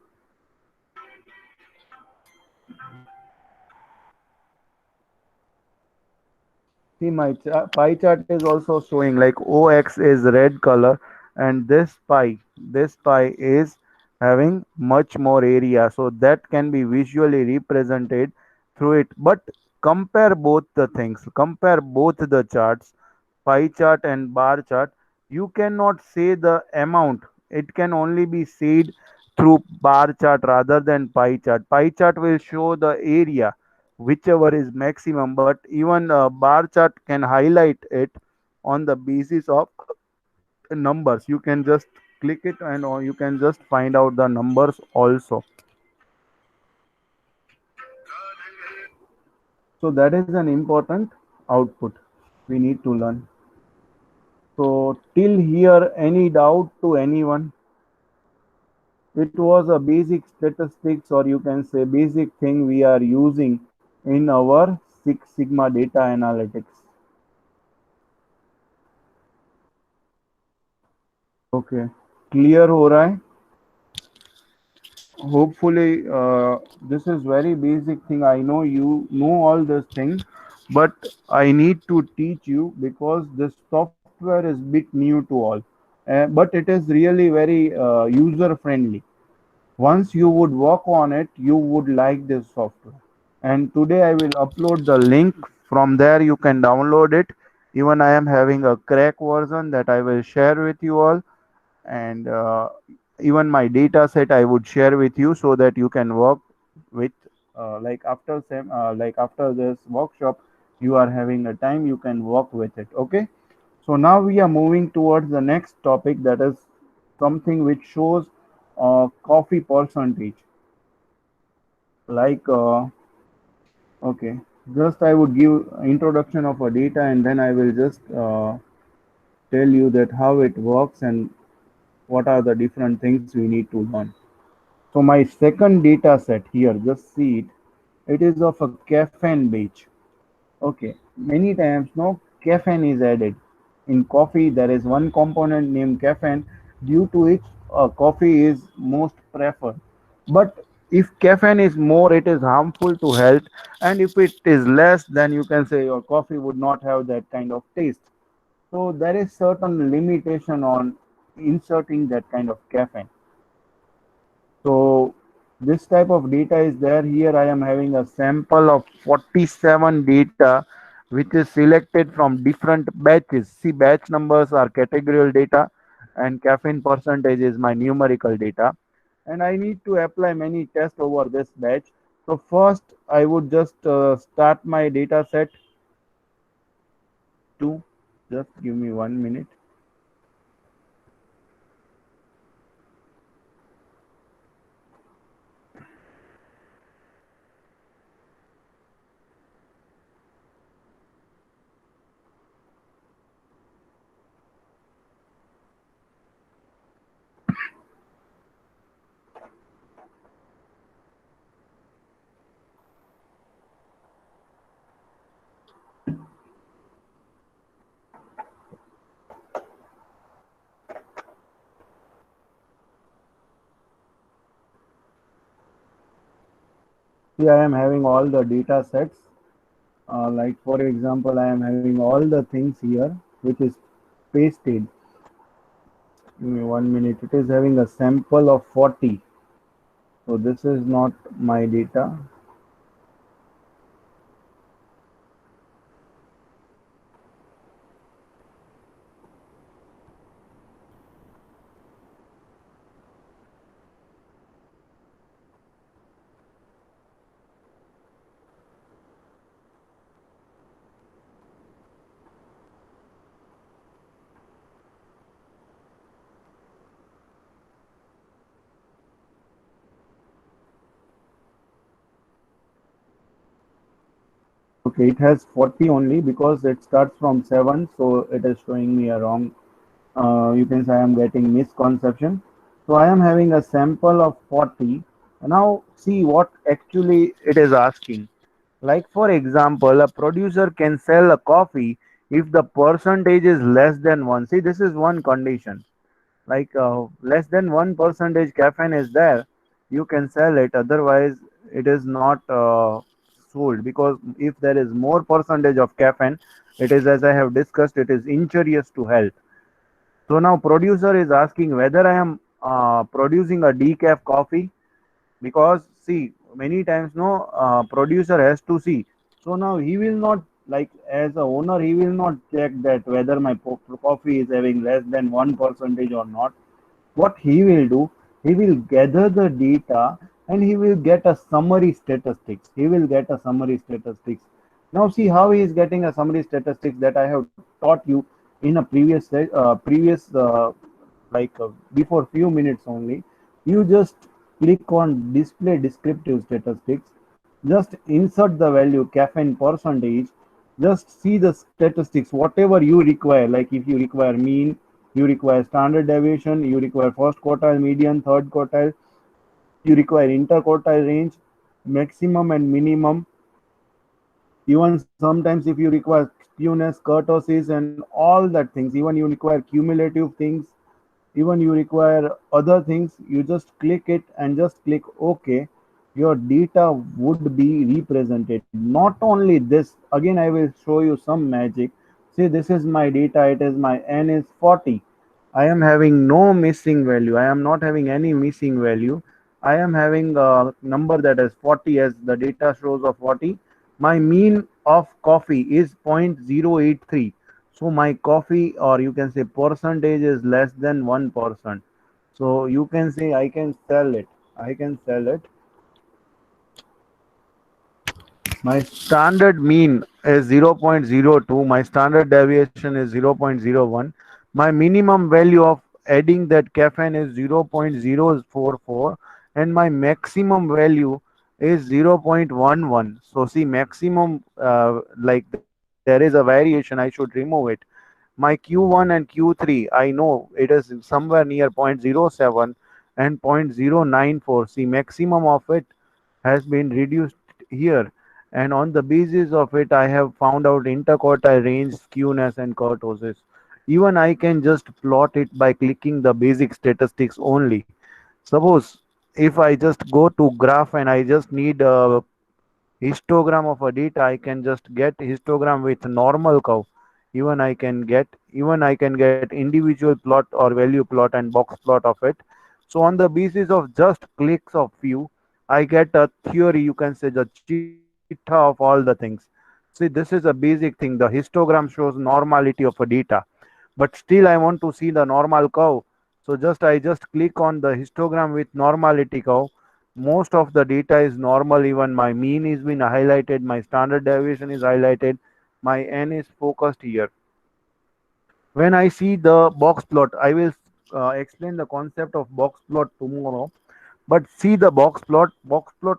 See, my pie chart is also showing like OX is red color, and this pie is having much more area, so that can be visually represented through it. But compare both the things, compare both the charts, pie chart and bar chart. You cannot say the amount, it can only be said through bar chart rather than pie chart. Pie chart will show the area whichever is maximum, but even bar chart can highlight it on the basis of numbers. You can just click it and or you can just find out the numbers also. So that is an important output we need to learn. So till here, any doubt to anyone? It was a basic statistics, or you can say basic thing we are using in our Six Sigma data analytics. Okay, clear हो रहा है? Hopefully, this is very basic thing. I know you know all this thing, but I need to teach you because this software is bit new to all. But it is really very user friendly. Once you would work on it, you would like this software. And today I will upload the link. From there you can download it. Even I am having a crack version that I will share with you all, and even my data set I would share with you so that you can work with like after this workshop you are having a time you can work with it. Okay, so now we are moving towards the next topic, that is something which shows coffee percentage. like uh, okay, just I would give introduction of a data and then I will just tell you that how it works and what are the different things we need to learn. So my second data set here, just see it. It is of a caffeine batch. Okay, many times no caffeine is added in coffee. There is one component named caffeine, due to which coffee is most preferred. But if caffeine is more, it is harmful to health, and if it is less, then you can say your coffee would not have that kind of taste. So there is certain limitation on inserting that kind of caffeine. So this type of data is there. Here I am having a sample of 47 data which is selected from different batches. See, batch numbers are categorical data and caffeine percentage is my numerical data. And I need to apply many tests over this batch. So first I would just start my data set to, just give me 1 minute. Here I am having all the data sets. Like for example, I am having all the things here which is pasted. Give me 1 minute. It is having a sample of 40. So this is not my data. Okay, it has 40 only because it starts from 7. So it is showing me a wrong. You can say I am getting misconception. So I am having a sample of 40. Now see what actually it is asking. Like for example, a producer can sell a coffee if the percentage is less than 1. See, this is one condition. Like less than 1 percentage caffeine is there, you can sell it. Otherwise, it is not sold, because if there is more percentage of caffeine, it is, as I have discussed, it is injurious to health. So now producer is asking whether I am producing a decaf coffee, because see many times no producer has to see. So now he will not, like as a owner, he will not check that whether my coffee is having less than 1% or not. What he will do, he will gather the data and he will get a summary statistics. He will get a summary statistics. Now see how he is getting a summary statistics that I have taught you in a previous before few minutes only. You just click on display descriptive statistics, just insert the value caffeine percentage, just see the statistics whatever you require. Like if you require mean, you require standard deviation, you require first quartile, median, third quartile, you require interquartile range, maximum and minimum. Even sometimes if you require skewness, kurtosis, and all that things, even you require cumulative things, even you require other things, you just click it and just click OK. Your data would be represented. Not only this, again I will show you some magic. See, this is my data, it is my n is 40. I am having no missing value, I am not having any missing value. I am having a number that is 40 as the data shows of 40. My mean of coffee is 0.083. So my coffee, or you can say percentage, is less than 1%. So you can say I can sell it. I can sell it. My standard mean is 0.02. My standard deviation is 0.01. My minimum value of adding that caffeine is 0.044, and my maximum value is 0.11. So see, maximum, like there is a variation, I should remove it. My Q1 and Q3, I know it is somewhere near 0.07 and 0.094. See, maximum of it has been reduced here, and on the basis of it I have found out interquartile range, skewness, and kurtosis. Even I can just plot it by clicking the basic statistics only. Suppose if I just go to graph and I just need a histogram of a data, I can just get histogram with normal curve. Even I can get individual plot or value plot and box plot of it. So on the basis of just clicks of few, I get a theory, you can say the chitta of all the things. See, this is a basic thing. The histogram shows normality of a data, but still I want to see the normal curve. So I just click on the histogram with normality curve. Most of the data is normal. Even my mean is been highlighted, my standard deviation is highlighted, my n is focused here. When I see the box plot, I will explain the concept of box plot tomorrow. But see, the box plot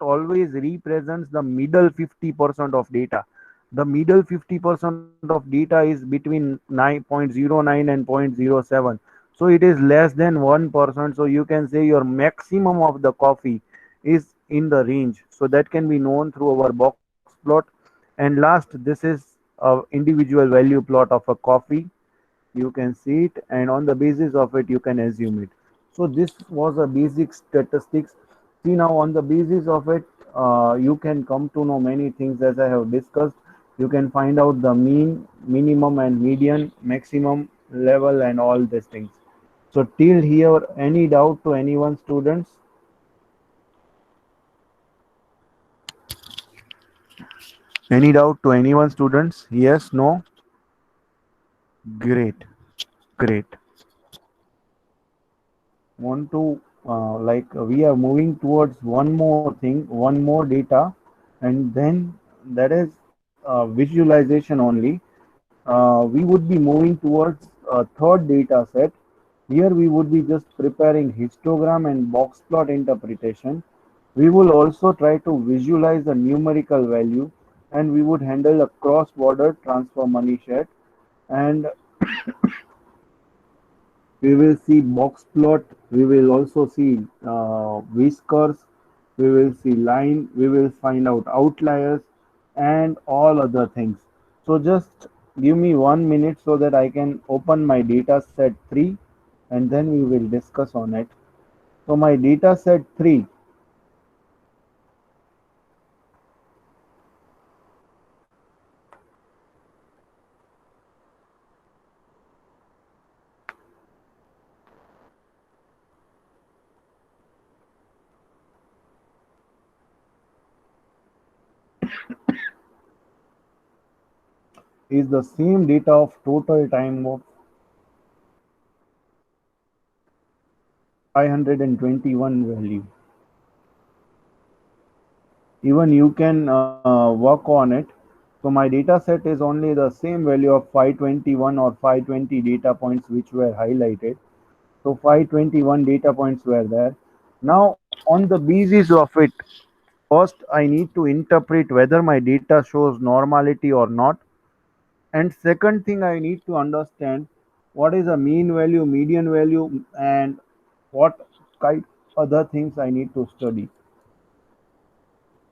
always represents the middle 50% of data. The middle 50% of data is between 9.09 and 0.07. So it is less than 1%. So you can say your maximum of the coffee is in the range. So that can be known through our box plot. And last, this is a individual value plot of a coffee. You can see it, and on the basis of it you can assume it. So this was a basic statistics. See, now on the basis of it, you can come to know many things. As I have discussed, you can find out the mean, minimum, and median, maximum level, and all these things. So till here, any doubt to anyone, students? Any doubt to anyone, students? Yes, no? Great, great. Want to we are moving towards one more thing, one more data, and then that is visualization only. We would be moving towards a third data set. Here we would be just preparing histogram and box plot interpretation. We will also try to visualize the numerical value, and we would handle a cross border transfer money share. And we will see box plot, we will also see whiskers, we will see line, we will find out outliers, and all other things. So just give me 1 minute so that I can open my data set 3, and then we will discuss on it. So my data set 3, is the same data of total time of 521 value. Even you can work on it. So my data set is only the same value of 521 or 520 data points which were highlighted. So 521 data points were there. Now on the basis of it, first I need to interpret whether my data shows normality or not. And second thing, I need to understand what is a mean value, median value, and what kind other things I need to study.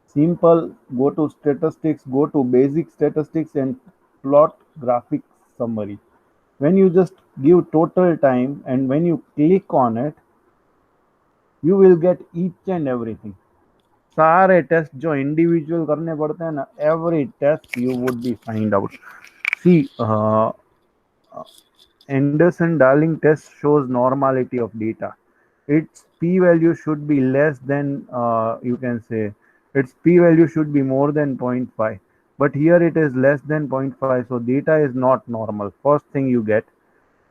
Simple, go to statistics, go to basic statistics and plot graphic summary. When you just give total time and when you click on it, you will get each and everything. सारे test जो individual करने पड़ते हैं ना, every test you would be find out. See, Anderson-Darling test shows normality of data. Its p-value should be less than, you can say, its p-value should be more than zero point 0.5. But here it is less than zero point 0.5, so data is not normal. First thing you get,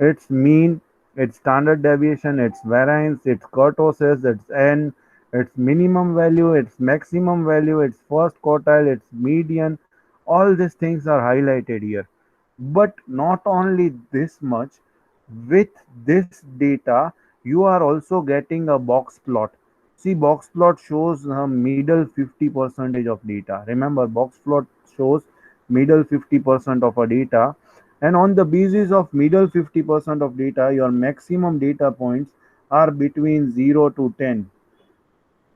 its mean, its standard deviation, its variance, its kurtosis, its n, its minimum value, its maximum value, its first quartile, its median. All these things are highlighted here. But not only this much, with this data, you are also getting a box plot. See, box plot shows middle 50 percentage of data. Remember, box plot shows middle 50% of a data. And on the basis of middle 50% of data, your maximum data points are between 0 to 10.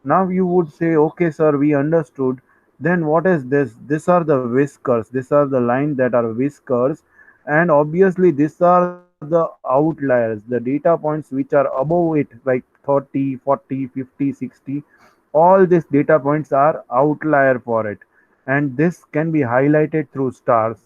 Now you would say, okay, sir, we understood. Then what is this? These are the whiskers. These are the lines that are whiskers. And obviously, these are the outliers, the data points which are above it, like 30, 40, 50, 60. All these data points are outlier for it. And this can be highlighted through stars.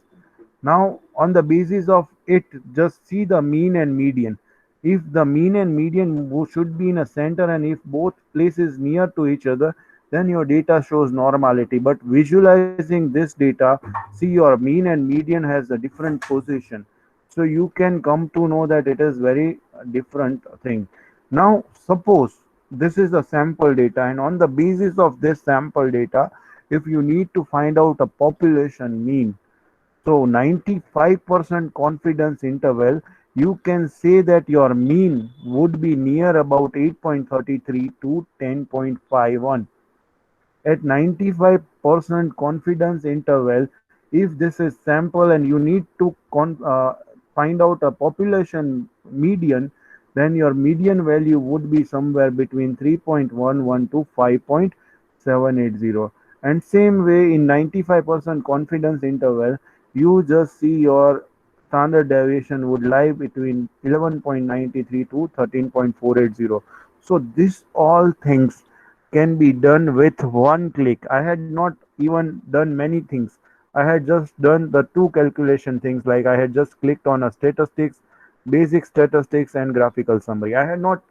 Now, on the basis of it, just see the mean and median. If the mean and median should be in a center and if both places near to each other, then your data shows normality. But visualizing this data, see your mean and median has a different position. So you can come to know that it is very different thing. Now, suppose this is the sample data, and on the basis of this sample data, if you need to find out a population mean, so 95% confidence interval, you can say that your mean would be near about 8.33 to 10.51. At 95% confidence interval, if this is sample and you need to find out a population median, then your median value would be somewhere between 3.11 to 5.780. And same way in 95% confidence interval, you just see your standard deviation would lie between 11.93 to 13.480. So this all things can be done with one click. I had not even done many things. I had just done the two calculation things, like I had just clicked on a statistics, basic statistics and graphical summary. I had not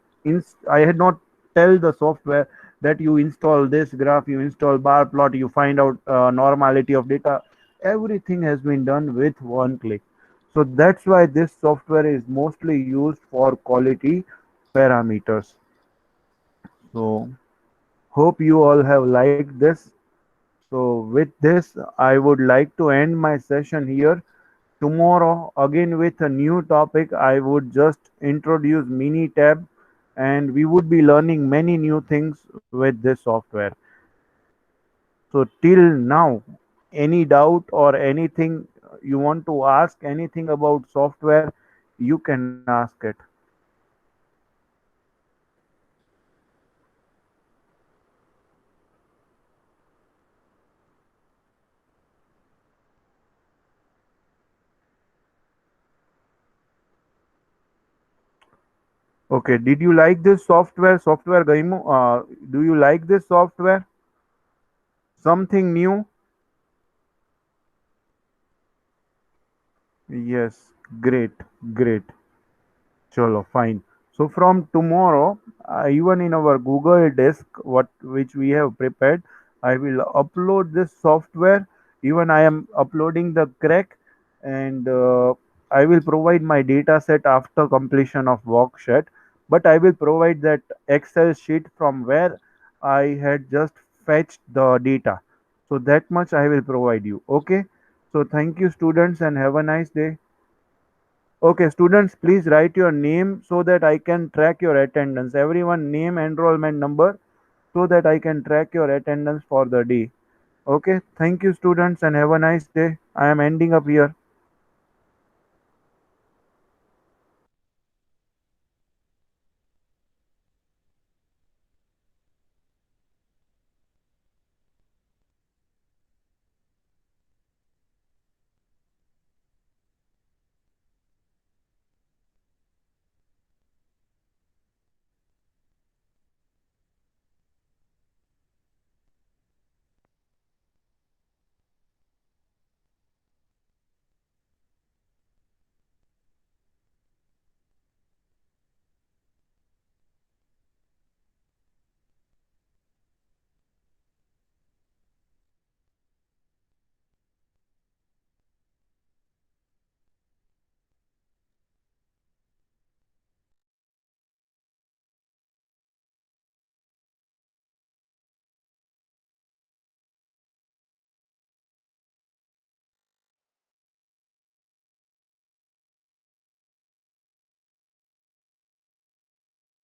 tell the software that you install this graph, you install bar plot, you find out normality of data. Everything has been done with one click. So that's why this software is mostly used for quality parameters. So hope you all have liked this. So, with this, I would like to end my session here. Tomorrow, again with a new topic, I would just introduce Minitab and we would be learning many new things with this software. So, till now, any doubt or anything you want to ask, anything about software, you can ask it. Okay, did you like this software? Software Gaimo? Do you like this software? Something new? Yes, great, great. Chalo, fine. So from tomorrow, even in our Google Desk, what which we have prepared, I will upload this software. Even I am uploading the crack, and I will provide my data set after completion of worksheet. But I will provide that Excel sheet from where I had just fetched the data. So that much I will provide you. Okay. So thank you, students, and have a nice day. Okay, students, please write your name so that I can track your attendance. Everyone, name, enrollment number, so that I can track your attendance for the day. Okay, thank you, students, and have a nice day. I am ending up here.